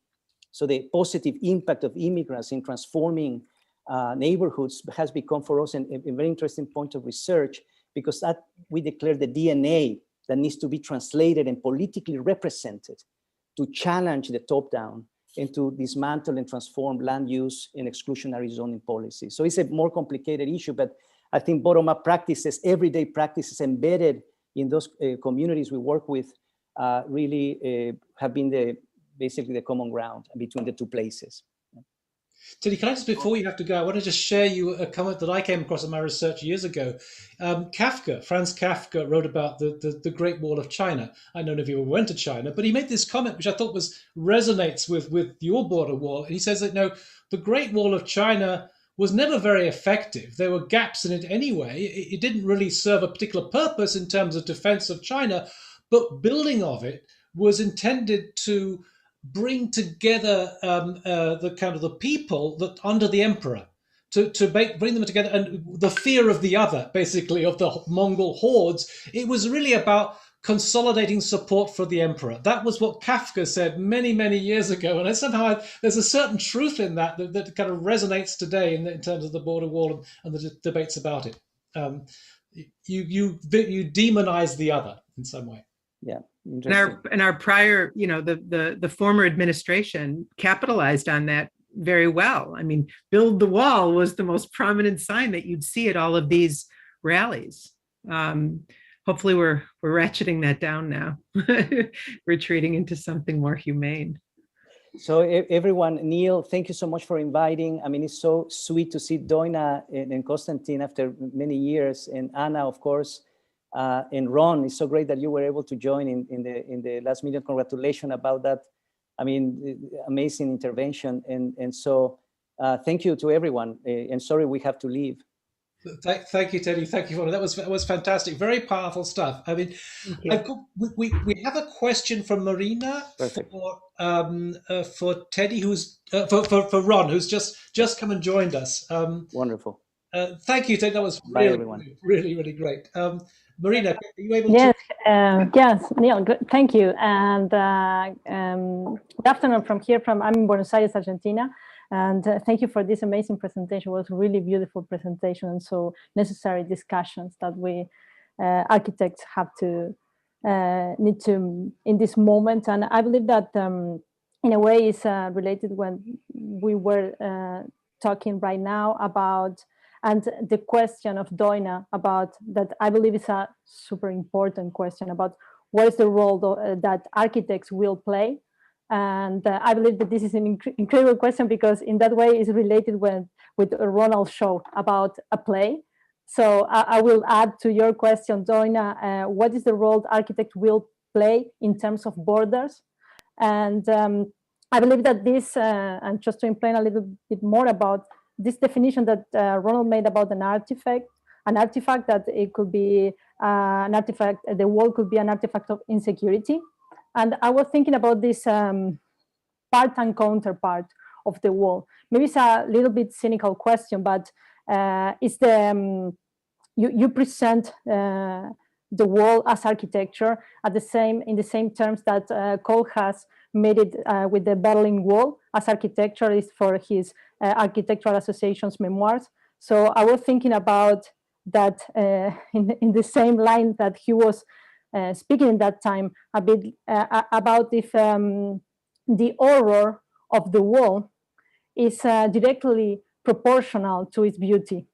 So the positive impact of immigrants in transforming neighborhoods has become for us a very interesting point of research, because that we declare the DNA that needs to be translated and politically represented to challenge the top-down and to dismantle and transform land use and exclusionary zoning policies. So it's a more complicated issue, but I think bottom-up practices, everyday practices embedded in those communities we work with really have been basically the common ground between the two places. Tilly, can I just, before you have to go, I want to just share you a comment that I came across in my research years ago. Franz Kafka wrote about the Great Wall of China. I don't know if you ever went to China, but he made this comment, which I thought resonates with your border wall. And he says that, the Great Wall of China was never very effective. There were gaps in it anyway. It didn't really serve a particular purpose in terms of defense of China, but building of it was intended to bring together the kind of the people that under the emperor, bring them together, and the fear of the other, basically, of the Mongol hordes. It was really about consolidating support for the emperor. That was what Kafka said many, many years ago, and somehow there's a certain truth in that kind of resonates today in terms of the border wall and the debates about it. You demonize the other in some way. Yeah. And our prior, the former administration capitalized on that very well. I mean, build the wall was the most prominent sign that you'd see at all of these rallies. Hopefully we're ratcheting that down now, retreating into something more humane. So everyone, Neil, thank you so much for inviting. I mean, it's so sweet to see Doina and Constantin after many years, and Anna, of course, and Ron. It's so great that you were able to join in the last minute. Congratulations about that. I mean, amazing intervention. And so thank you to everyone. And sorry, we have to leave. Thank you, Teddy. Thank you, Fonna. That was fantastic. Very powerful stuff. I mean, we have a question from Marina for Teddy, who's for Ron, who's just come and joined us. Wonderful. Thank you, Teddy. That was really great. Marina, are you able to? Yes, Neil, thank you. And good afternoon I'm in Buenos Aires, Argentina. And thank you for this amazing presentation. It was a really beautiful presentation, and so necessary discussions that we architects have to need to in this moment. And I believe that in a way is related when we were talking right now about, and the question of Doina about that, I believe is a super important question about what is the role that architects will play. And I believe that this is an incredible question, because in that way is related with Ronald's show about a play. So I will add to your question, Doina, what is the role architect will play in terms of borders? And I believe that this, and just to explain a little bit more about this definition that Ronald made about an artifact that it could be an artifact, the wall could be an artifact of insecurity. And I was thinking about this part and counterpart of the wall. Maybe it's a little bit cynical question, but it's the you present the wall as architecture in the same terms that Cole has made it with the Berlin Wall as architecture is for his Architectural Association's memoirs. So I was thinking about that in the same line that he was speaking in that time a bit about if the horror of the wall is directly proportional to its beauty.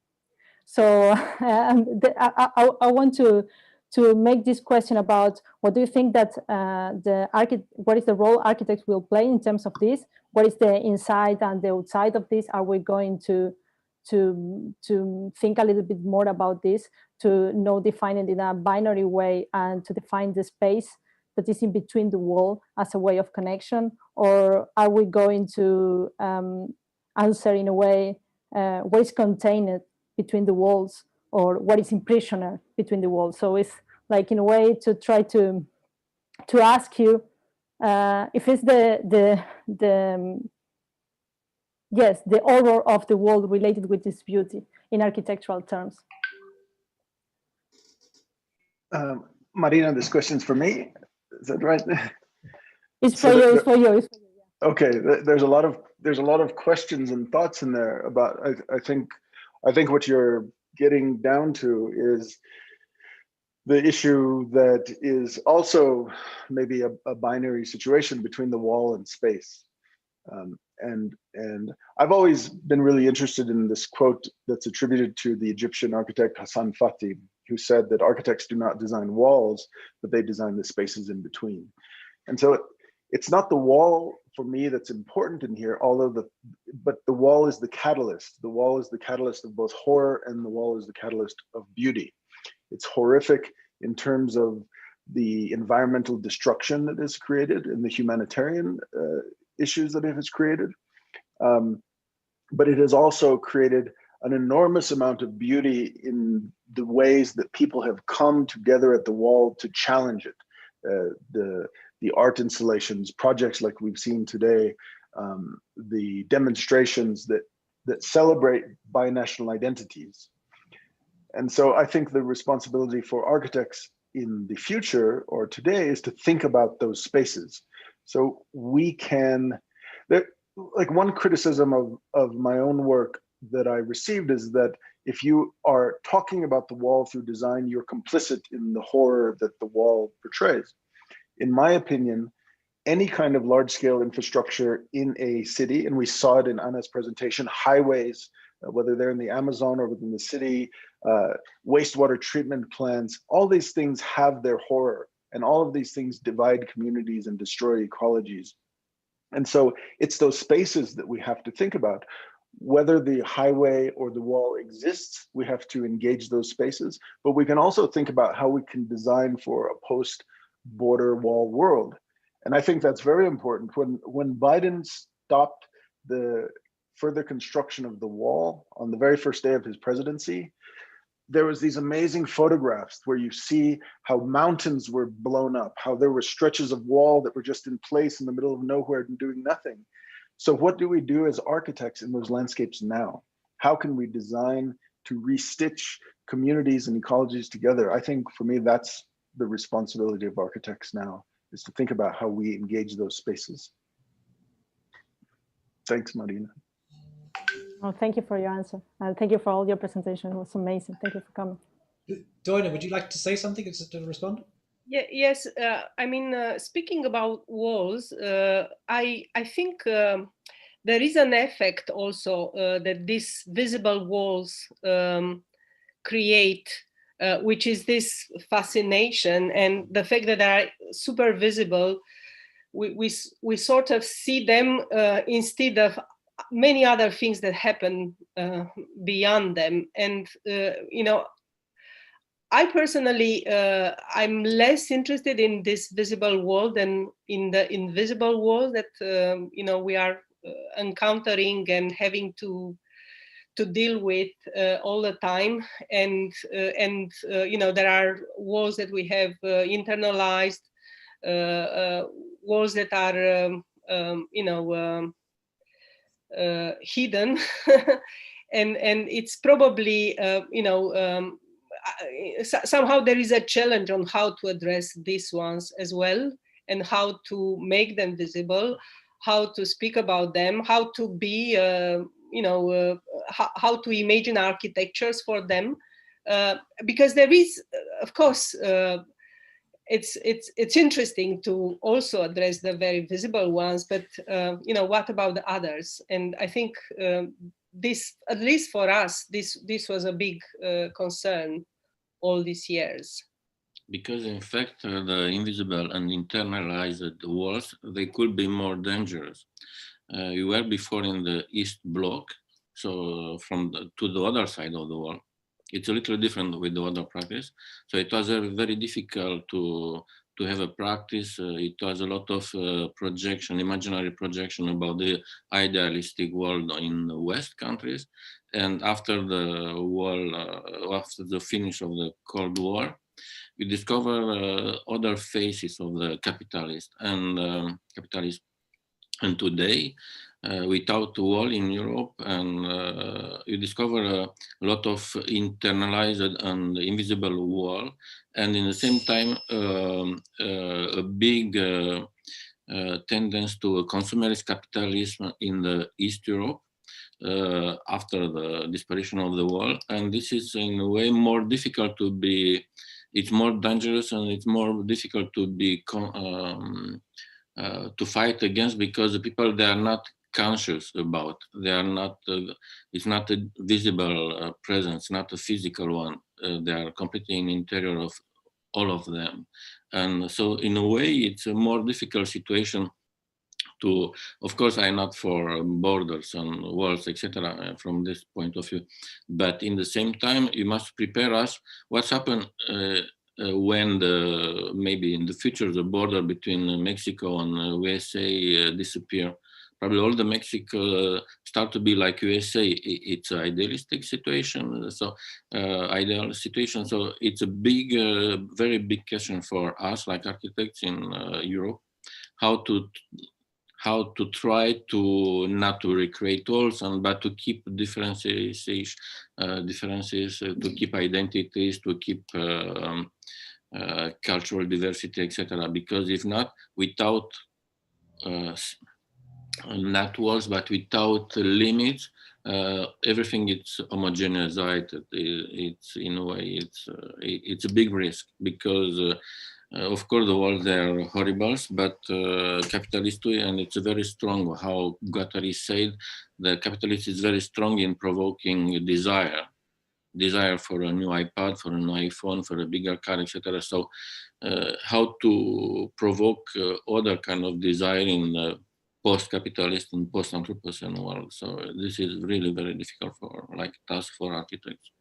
So I want to make this question about what do you think that what is the role architects will play in terms of this? What is the inside and the outside of this? Are we going to think a little bit more about this, to define it in a binary way and to define the space that is in between the wall as a way of connection? Or are we going to answer in a way what is contained between the walls, or what is imprisoned between the walls? So it's like in a way to try to ask you if it's the horror of the wall related with this beauty in architectural terms. Marina, this question's for me. Is that right? It's for you. It's for you. It's for you. Yeah. Okay. There's a lot of questions and thoughts in there about. I think what you're getting down to is the issue that is also maybe a binary situation between the wall and space. And I've always been really interested in this quote that's attributed to the Egyptian architect Hassan Fatih, who said that architects do not design walls, but they design the spaces in between. And so it's not the wall for me that's important in here, but the wall is the catalyst. The wall is the catalyst of both horror, and the wall is the catalyst of beauty. It's horrific in terms of the environmental destruction that is created and the humanitarian issues that it has created. But it has also created an enormous amount of beauty in the ways that people have come together at the wall to challenge it. the art installations, projects like we've seen today, the demonstrations that celebrate binational identities. And so I think the responsibility for architects in the future or today is to think about those spaces. So we can, like one criticism of my own work that I received is that if you are talking about the wall through design, you're complicit in the horror that the wall portrays. In my opinion, any kind of large scale infrastructure in a city, and we saw it in Anna's presentation, highways, whether they're in the Amazon or within the city, wastewater treatment plants, all these things have their horror, and all of these things divide communities and destroy ecologies. And so it's those spaces that we have to think about. Whether the highway or the wall exists, we have to engage those spaces, but we can also think about how we can design for a post-border wall world. And I think that's very important. When Biden stopped the further construction of the wall on the very first day of his presidency, there was these amazing photographs where you see how mountains were blown up, how there were stretches of wall that were just in place in the middle of nowhere and doing nothing. So what do we do as architects in those landscapes now? How can we design to restitch communities and ecologies together? I think for me, that's the responsibility of architects now, is to think about how we engage those spaces. Thanks, Marina. Oh, thank you for your answer. Thank you for all your presentation. It was amazing. Thank you for coming. Doina, would you like to say something to respond? Yeah, yes, I mean, speaking about walls, I think there is an effect also that these visible walls create, which is this fascination, and the fact that they are super visible, we sort of see them instead of many other things that happen beyond them. And, you know, I personally, I'm less interested in this visible wall than in the invisible wall that, you know, we are encountering and having to deal with all the time. And you know, there are walls that we have internalized, walls that are, you know, hidden. and it's probably, you know, somehow there is a challenge on how to address these ones as well, and how to make them visible, how to speak about them, how to be, you know, how to imagine architectures for them, because there is, of course, it's interesting to also address the very visible ones, but you know, what about the others? And I think this, at least for us, this was a big concern all these years. Because in fact, the invisible and internalized walls, they could be more dangerous. You were before in the East Bloc, so from to the other side of the wall. It's a little different with the other practice. So it was very difficult to have a practice. It was a lot of projection, imaginary projection about the idealistic world in the West countries. And after the wall, after the finish of the Cold War, we discover other faces of the capitalist and and today, without the wall in Europe, and you discover a lot of internalized and invisible wall, and in the same time a big tendency to a consumerist capitalism in the East Europe after the disparition of the wall, and this is in a way more difficult to be. It's more dangerous and it's more difficult to be to fight against, because the people, they are not conscious about. They are not. It's not a visible presence, not a physical one. They are completely in the interior of all of them, and so in a way, it's a more difficult situation. To, of course, I'm not for borders and walls, etc. From this point of view, but in the same time, you must prepare us what's happened when maybe in the future the border between Mexico and USA disappear, probably all the Mexico start to be like USA. It's an idealistic situation, so ideal situation. So it's a big, very big question for us, like architects in Europe, how to try to not to recreate walls, but to keep differences, to keep identities, to keep cultural diversity, etc. Because if not, without not walls, but without limits, everything is homogenized. It's in a way, it's a big risk because. Of course, the walls are horrible, but capitalist, and it's very strong. How Guattari said, the capitalist is very strong in provoking desire for a new iPad, for a new iPhone, for a bigger car, etc. So, how to provoke other kind of desire in the post-capitalist and post-Anthropocene world. So this is really very difficult for task for architects.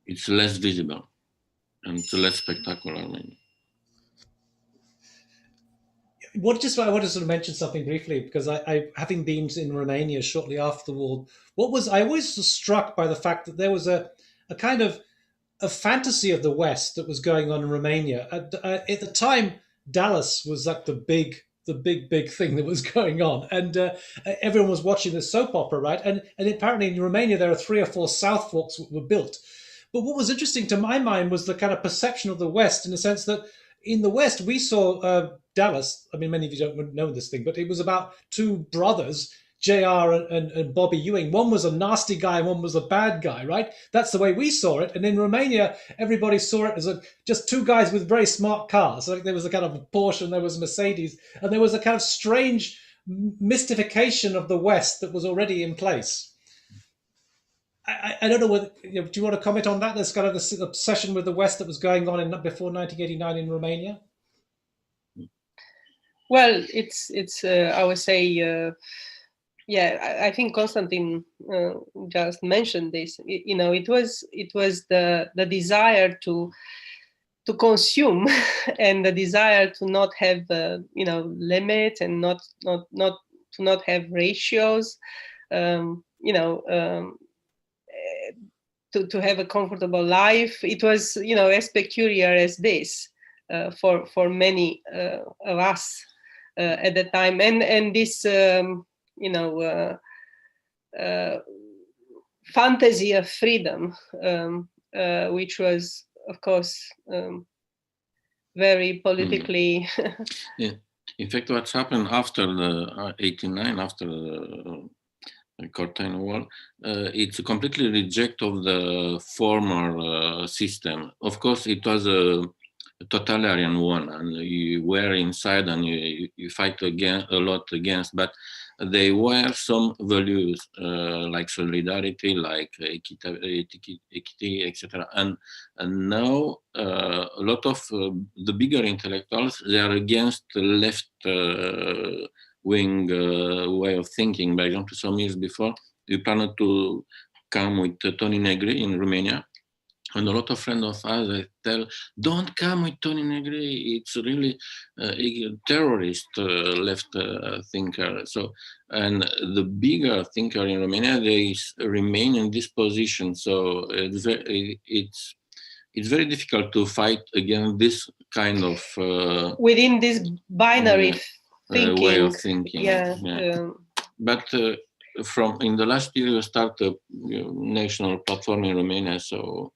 It's less visible. And it's less spectacular, maybe. I wanted to sort of mention something briefly because I having been in Romania shortly after the war, I always was struck by the fact that there was a kind of a fantasy of the West that was going on in Romania. At the time, Dallas was like the big thing that was going on, and everyone was watching the soap opera, right? And apparently in Romania there are 3 or 4 South Forks that were built. But what was interesting to my mind was the kind of perception of the West, in the sense that in the West, we saw Dallas. I mean, many of you don't know this thing, but it was about 2 brothers, JR and Bobby Ewing. One was a nasty guy, and one was a bad guy, right? That's the way we saw it. And in Romania, everybody saw it as just 2 guys with very smart cars. Like there was a kind of a Porsche and there was a Mercedes, and there was a kind of strange mystification of the West that was already in place. I don't know whether, do you want to comment on that? There's kind of this obsession with the West that was going on before 1989 in Romania. Well, it's I would say, yeah. I think Constantin just mentioned this. It was the desire to consume and the desire to not have limits and not to not have ratios. To have a comfortable life. It was, as peculiar as this for many of us at the time. And this, fantasy of freedom, which was, of course, very politically. Yeah. In fact, what's happened after the 89, after the Curtain Wall, it's a completely reject of the former system. Of course, it was a totalitarian one, and you were inside and you fight a lot against, but there were some values like solidarity, like equity, etc. And now a lot of the bigger intellectuals, they are against the left wing way of thinking. By example, some years before, we planned to come with Tony Negri in Romania. And a lot of friends of ours, they tell, don't come with Tony Negri. It's really a terrorist left thinker. So, and the bigger thinker in Romania, they remain in this position. So it's very difficult to fight against this kind of within this binary way of thinking. Yeah. But from in the last year, we started a national platform in Romania. So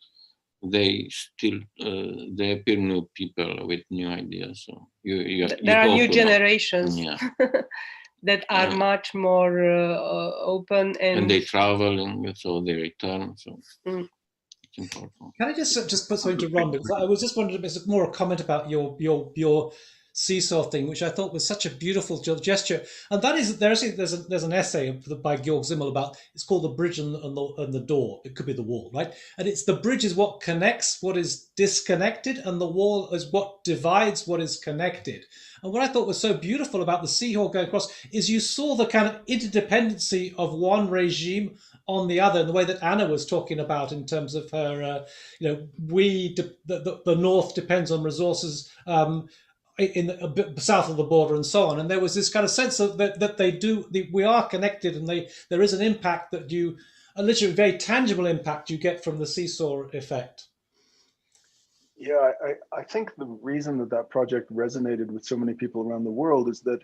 they still they appear new people with new ideas. So there are new generations that are much more open, and they travel, so they return. So it's important. Can I just put something to Ron, because I was just wondering, it's more a comment about your seesaw thing, which I thought was such a beautiful gesture. And that is, there's an essay by Georg Simmel about, it's called The Bridge and the Door. It could be the wall, right? And it's the bridge is what connects what is disconnected, and the wall is what divides what is connected. And what I thought was so beautiful about the seahorse going across is you saw the kind of interdependency of one regime on the other, in the way that Anna was talking about in terms of her, the North depends on resources. in a bit south of the border and so on. And there was this kind of sense of that we are connected, and there is an impact that a literally very tangible impact you get from the seesaw effect. Yeah, I think the reason that project resonated with so many people around the world is that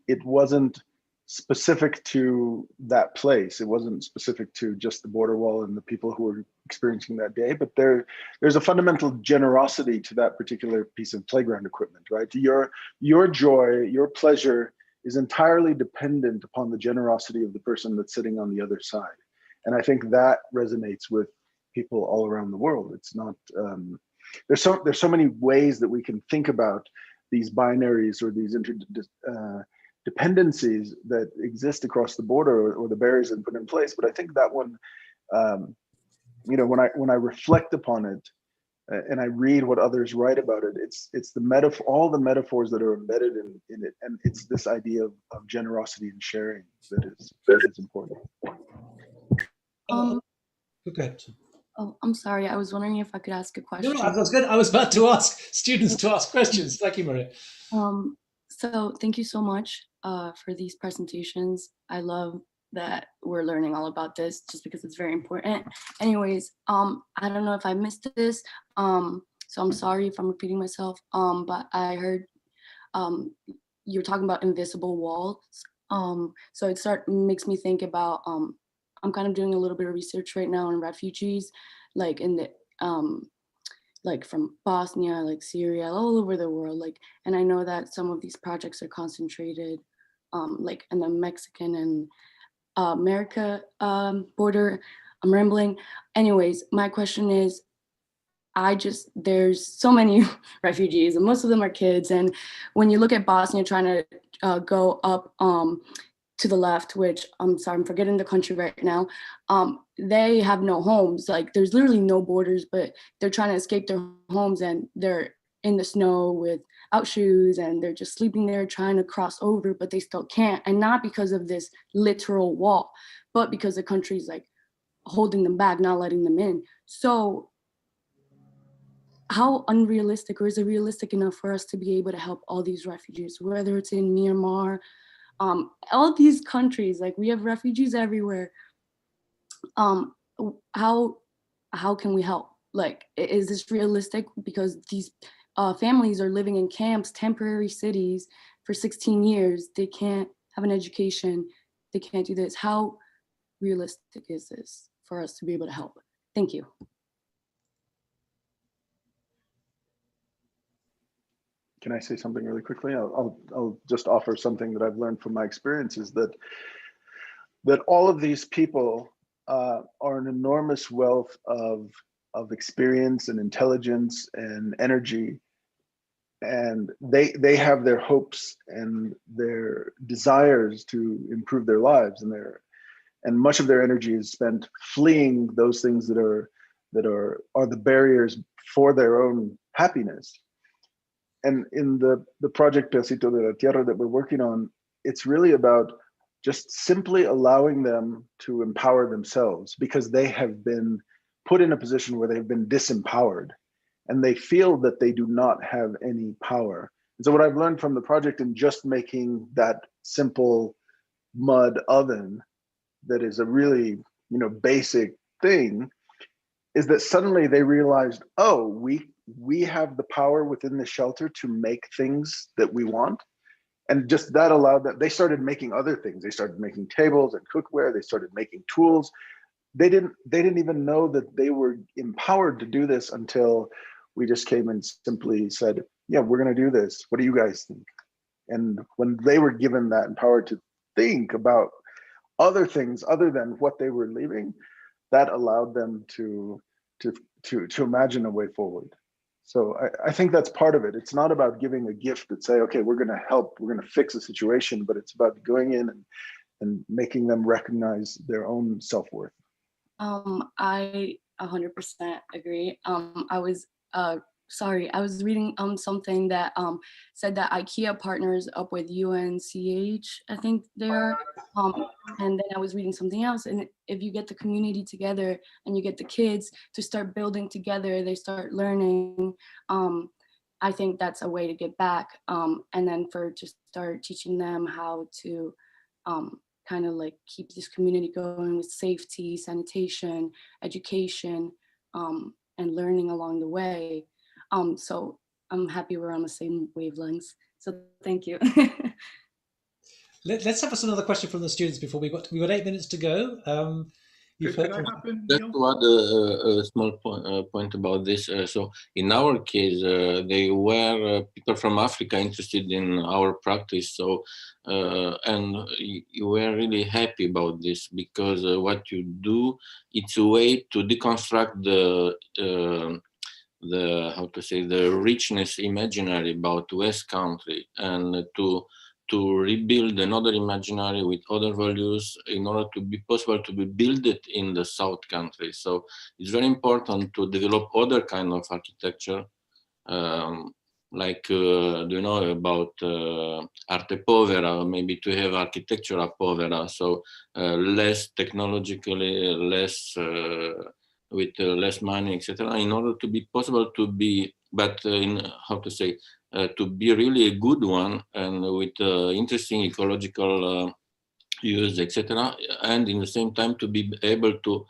it wasn't specific to that place. It wasn't specific to just the border wall and the people who were experiencing that day, but there's a fundamental generosity to that particular piece of playground equipment, right? Your joy, your pleasure is entirely dependent upon the generosity of the person that's sitting on the other side. And I think that resonates with people all around the world. It's not, there's so many ways that we can think about these binaries or these dependencies that exist across the border, or the barriers that put in place. But I think that one, you know, when I reflect upon it and I read what others write about it, it's the all the metaphors that are embedded in it, and it's this idea of generosity and sharing that is important. Go ahead. Oh, I'm sorry. I was wondering if I could ask a question. No, that's good. I was about to ask students to ask questions. Thank you, Maria. So thank you so much for these presentations. I love that we're learning all about this just because it's very important. Anyways, I don't know if I missed this, so I'm sorry if I'm repeating myself, but I heard you're talking about invisible walls. So it makes me think about, I'm kind of doing a little bit of research right now on refugees, like in the, like from Bosnia, like Syria, all over the world. Like, and I know that some of these projects are concentrated like in the Mexican and America border. I'm rambling. Anyways, my question is, there's so many refugees and most of them are kids. And when you look at Bosnia trying to go up to the left, which I'm sorry, I'm forgetting the country right now, they have no homes. Like there's literally no borders, but they're trying to escape their homes and they're in the snow without shoes and they're just sleeping there trying to cross over, but they still can't. And not because of this literal wall, but because the country's like holding them back, not letting them in. So how unrealistic, or is it realistic enough for us to be able to help all these refugees, whether it's in Myanmar, all these countries, like we have refugees everywhere. How can we help? Like, is this realistic? Because these families are living in camps, temporary cities for 16 years. They can't have an education. They can't do this. How realistic is this for us to be able to help? Thank you. Can I say something really quickly? I'll just offer something that I've learned from my experience, is that all of these people are an enormous wealth of experience and intelligence and energy, and they have their hopes and their desires to improve their lives, and much of their energy is spent fleeing those things that are the barriers for their own happiness. And in the project Pedacito de la Tierra that we're working on, it's really about just simply allowing them to empower themselves, because they have been put in a position where they've been disempowered and they feel that they do not have any power. And so what I've learned from the project, in just making that simple mud oven that is a really, basic thing, is that suddenly they realized, oh, we have the power within the shelter to make things that we want. And just that allowed that they started making other things. They started making tables and cookware. They started making tools. They didn't even know that they were empowered to do this until we just came and simply said, yeah, we're going to do this. What do you guys think? And when they were given that and power to think about other things other than what they were leaving, that allowed them to imagine a way forward. So I think that's part of it. It's not about giving a gift that say, okay, we're going to help, we're going to fix a situation, but it's about going in and making them recognize their own self-worth. I 100% agree. I was reading something that said that IKEA partners up with UNCH, I think they are. And then I was reading something else, and if you get the community together and you get the kids to start building together, they start learning. I think that's a way to give back. And then to start teaching them how to kind of like keep this community going with safety, sanitation, education, and learning along the way. So I'm happy we're on the same wavelengths. So thank you. Let's have another question from the students before we got 8 minutes to go. Could I hop in, Just Neil? to add a small point about this. So in our case, they were people from Africa interested in our practice. So and you were really happy about this because what you do, it's a way to deconstruct the how to say, the richness imaginary about West country, and to rebuild another imaginary with other values in order to be possible to be built in the South country. So it's very important to develop other kind of architecture, like do you know about arte povera, maybe to have architectura povera, so less technologically, less with less money, etc., in order to be possible to be, but in how to say, to be really a good one and with interesting ecological use, etc., and in the same time to be able to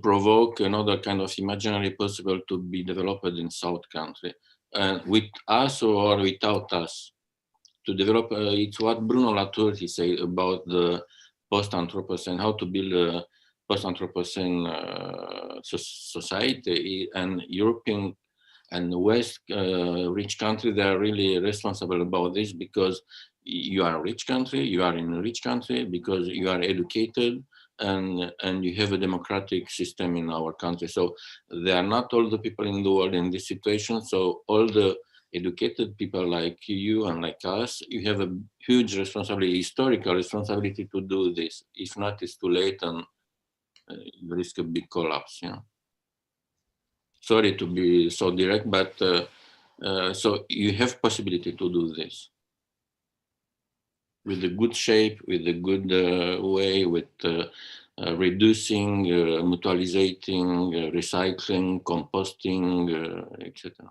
provoke another kind of imaginary possible to be developed in South country, and with us or without us, to develop. It's what Bruno Latour he said about the post-Anthropocene, how to build a post-Anthropocene society, and European and West rich country, they are really responsible about this, because you are a rich country, you are in a rich country because you are educated, and you have a democratic system in our country. So they are not all the people in the world in this situation. So all the educated people like you and like us, you have a huge responsibility, historical responsibility to do this. If not, it's too late, and you risk a big collapse. You know. Sorry to be so direct, but so you have possibility to do this with a good shape, with a good way, with reducing, mutualizating, recycling, composting, etc.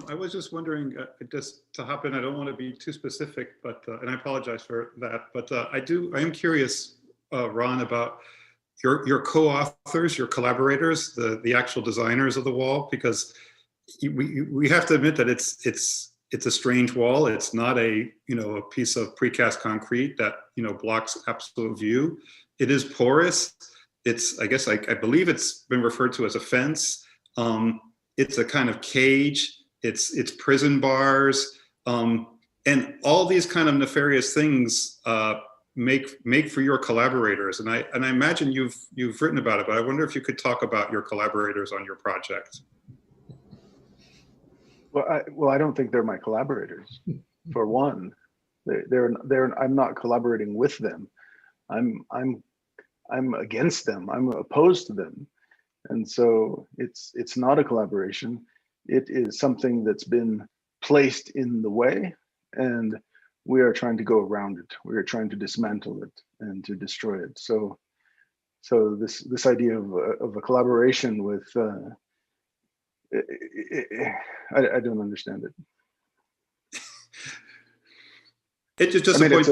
I was just wondering, just to hop in, I don't want to be too specific, but and I apologize for that, but I am curious, Ron, about your co-authors, your collaborators, the actual designers of the wall, because we have to admit that it's a strange wall. It's not a a piece of precast concrete that blocks absolute view. It is porous. It's, I guess, I believe it's been referred to as a fence. It's a kind of cage. It's prison bars, and all these kind of nefarious things make for your collaborators. And I imagine you've written about it, but I wonder if you could talk about your collaborators on your project. Well, I don't think they're my collaborators. For one, I'm not collaborating with them. I'm against them. I'm opposed to them, and so it's not a collaboration. It is something that's been placed in the way, and we are trying to go around it. We are trying to dismantle it and to destroy it. So this idea of a collaboration with I don't understand it. It just disappoints.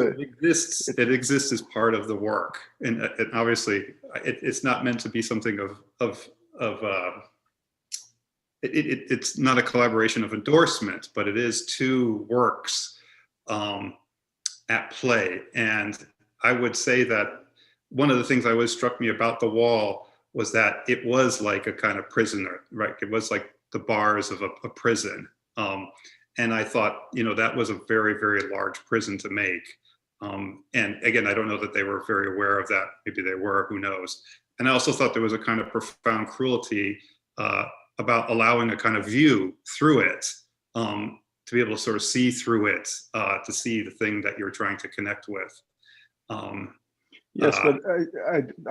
It exists as part of the work, and obviously it's not meant to be something of it's not a collaboration of endorsement, but it is two works at play. And I would say that one of the things that always struck me about the wall was that it was like a kind of prisoner, right? It was like the bars of a prison. And I thought, that was a very, very large prison to make. And again, I don't know that they were very aware of that. Maybe they were, who knows? And I also thought there was a kind of profound cruelty about allowing a kind of view through it, to be able to sort of see through it, to see the thing that you're trying to connect with. Yes, but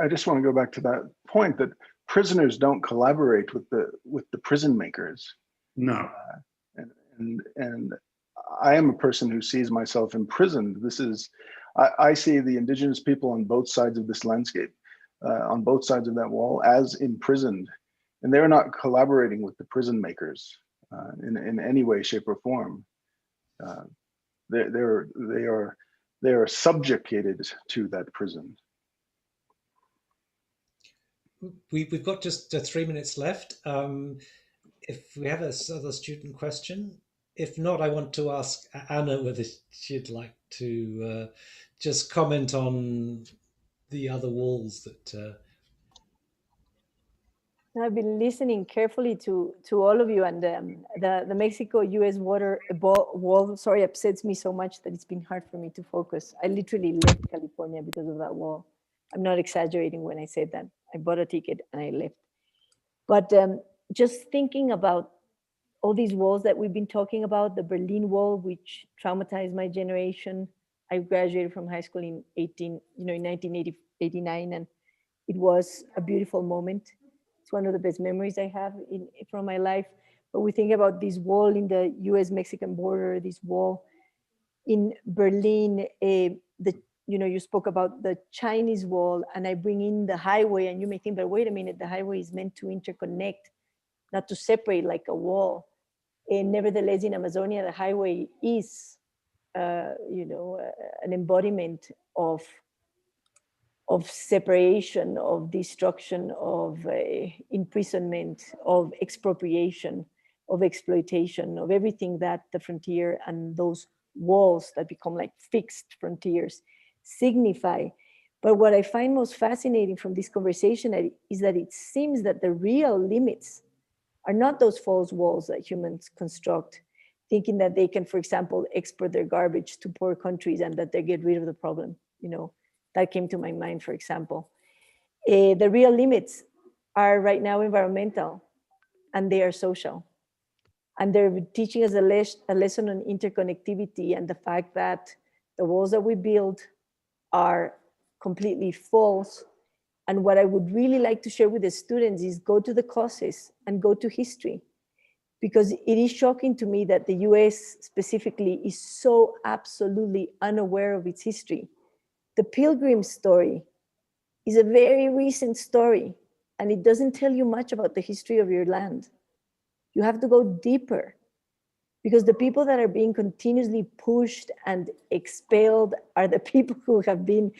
I just want to go back to that point that prisoners don't collaborate with the prison makers. No. And I am a person who sees myself imprisoned. I see the indigenous people on both sides of this landscape, on both sides of that wall, as imprisoned and they're not collaborating with the prison makers in any way, shape, or form. They are subjugated to that prison. We've got just 3 minutes left. If we have another student question, if not, I want to ask Anna whether she'd like to just comment on the other walls that. I've been listening carefully to all of you, and the Mexico-U.S. wall, sorry, upsets me so much that it's been hard for me to focus. I literally left California because of that wall. I'm not exaggerating when I said that. I bought a ticket and I left. But just thinking about all these walls that we've been talking about, the Berlin Wall, which traumatized my generation. I graduated from high school in 1989, and it was a beautiful moment. It's one of the best memories I have from my life. But we think about this wall in the US-Mexican border, this wall in Berlin, you spoke about the Chinese wall, and I bring in the highway, and you may think, but wait a minute, the highway is meant to interconnect, not to separate like a wall. And nevertheless, in Amazonia, the highway is, an embodiment of separation, of destruction, of imprisonment, of expropriation, of exploitation, of everything that the frontier and those walls that become like fixed frontiers signify. But what I find most fascinating from this conversation is that it seems that the real limits are not those false walls that humans construct, thinking that they can, for example, export their garbage to poor countries and that they get rid of the problem. That came to my mind, for example. The real limits are right now environmental, and they are social. And they're teaching us a lesson on interconnectivity and the fact that the walls that we build are completely false. And what I would really like to share with the students is go to the causes and go to history, because it is shocking to me that the US specifically is so absolutely unaware of its history. The Pilgrim story is a very recent story, and it doesn't tell you much about the history of your land. You have to go deeper, because the people that are being continuously pushed and expelled are the people who have been,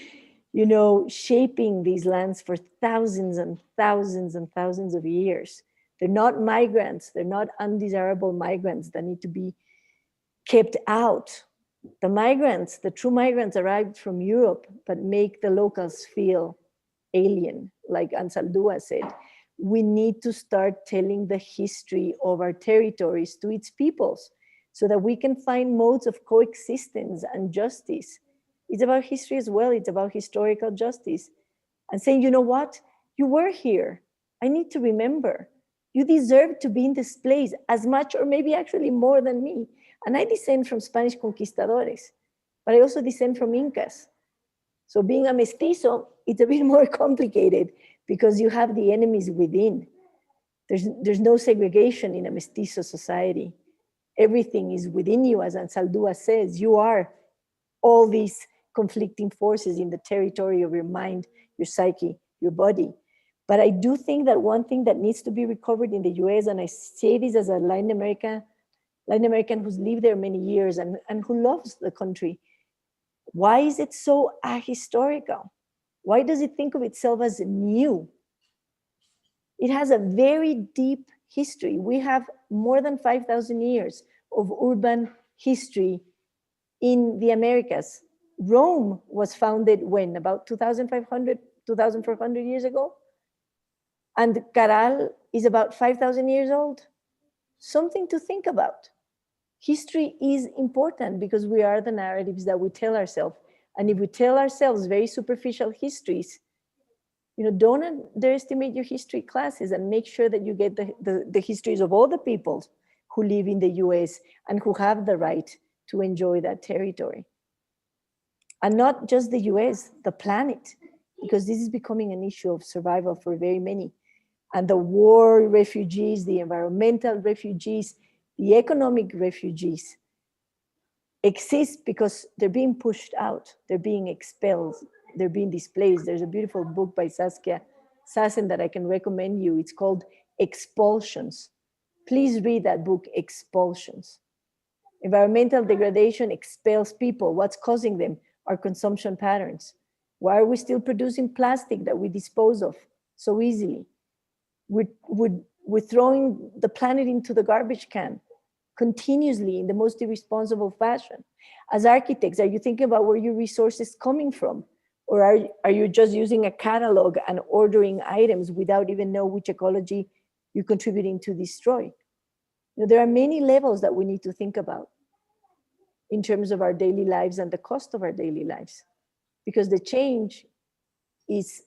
shaping these lands for thousands and thousands and thousands of years. They're not migrants. They're not undesirable migrants that need to be kept out. The migrants, the true migrants, arrived from Europe, but make the locals feel alien, like Ansaldúa said. We need to start telling the history of our territories to its peoples so that we can find modes of coexistence and justice. It's about history as well. It's about historical justice. And saying, you know what? You were here. I need to remember. You deserve to be in this place as much or maybe actually more than me. And I descend from Spanish conquistadores, but I also descend from Incas. So being a mestizo, it's a bit more complicated because you have the enemies within. There's no segregation in a mestizo society. Everything is within you, as Ansaldúa says. You are all these conflicting forces in the territory of your mind, your psyche, your body. But I do think that one thing that needs to be recovered in the US, and I say this as a Latin American who's lived there many years and who loves the country. Why is it so ahistorical? Why does it think of itself as new? It has a very deep history. We have more than 5,000 years of urban history in the Americas. Rome was founded when? About 2,500, 2,400 years ago? And Caral is about 5,000 years old. Something to think about. History is important because we are the narratives that we tell ourselves. And if we tell ourselves very superficial histories, don't underestimate your history classes and make sure that you get the histories of all the peoples who live in the US and who have the right to enjoy that territory. And not just the US, the planet, because this is becoming an issue of survival for very many. And the war refugees, the environmental refugees, the economic refugees exist because they're being pushed out, they're being expelled, they're being displaced. There's a beautiful book by Saskia Sassen that I can recommend you. It's called Expulsions. Please read that book, Expulsions. Environmental degradation expels people. What's causing them? Our consumption patterns. Why are we still producing plastic that we dispose of so easily? We're throwing the planet into the garbage can continuously in the most irresponsible fashion. As architects, are you thinking about where your resources coming from? Or are you just using a catalog and ordering items without even know which ecology you're contributing to destroy? You know, there are many levels that we need to think about in terms of our daily lives and the cost of our daily lives. Because the change is,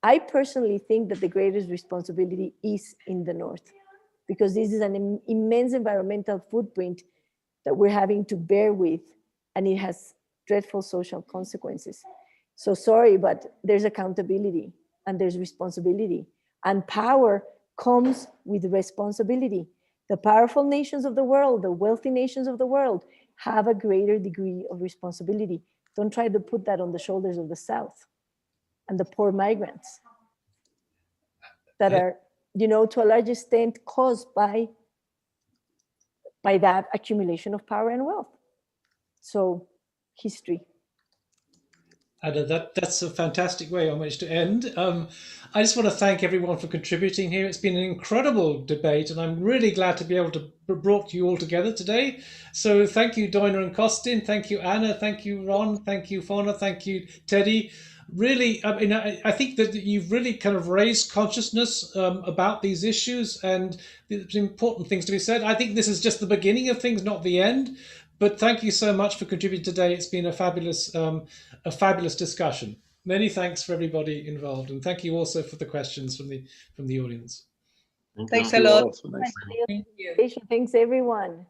I personally think that the greatest responsibility is in the North, because this is an immense environmental footprint that we're having to bear with, and it has dreadful social consequences. So sorry, but there's accountability and there's responsibility, and power comes with responsibility. The powerful nations of the world, the wealthy nations of the world, have a greater degree of responsibility. Don't try to put that on the shoulders of the South and the poor migrants that are, you know, to a large extent caused by that accumulation of power and wealth. So, history. And that's a fantastic way on which to end. I just want to thank everyone for contributing here. It's been an incredible debate, and I'm really glad to be able to brought you all together today. So thank you, Doina and Constantin. Thank you, Anna. Thank you, Ron. Thank you, Fonna. Thank you, Teddy. Really, I mean, I think that you've really kind of raised consciousness about these issues, and there's important things to be said. I think this is just the beginning of things, not the end. But thank you so much for contributing today. It's been a fabulous discussion. Many thanks for everybody involved, and thank you also for the questions from the audience. Thanks a lot. Thanks everyone.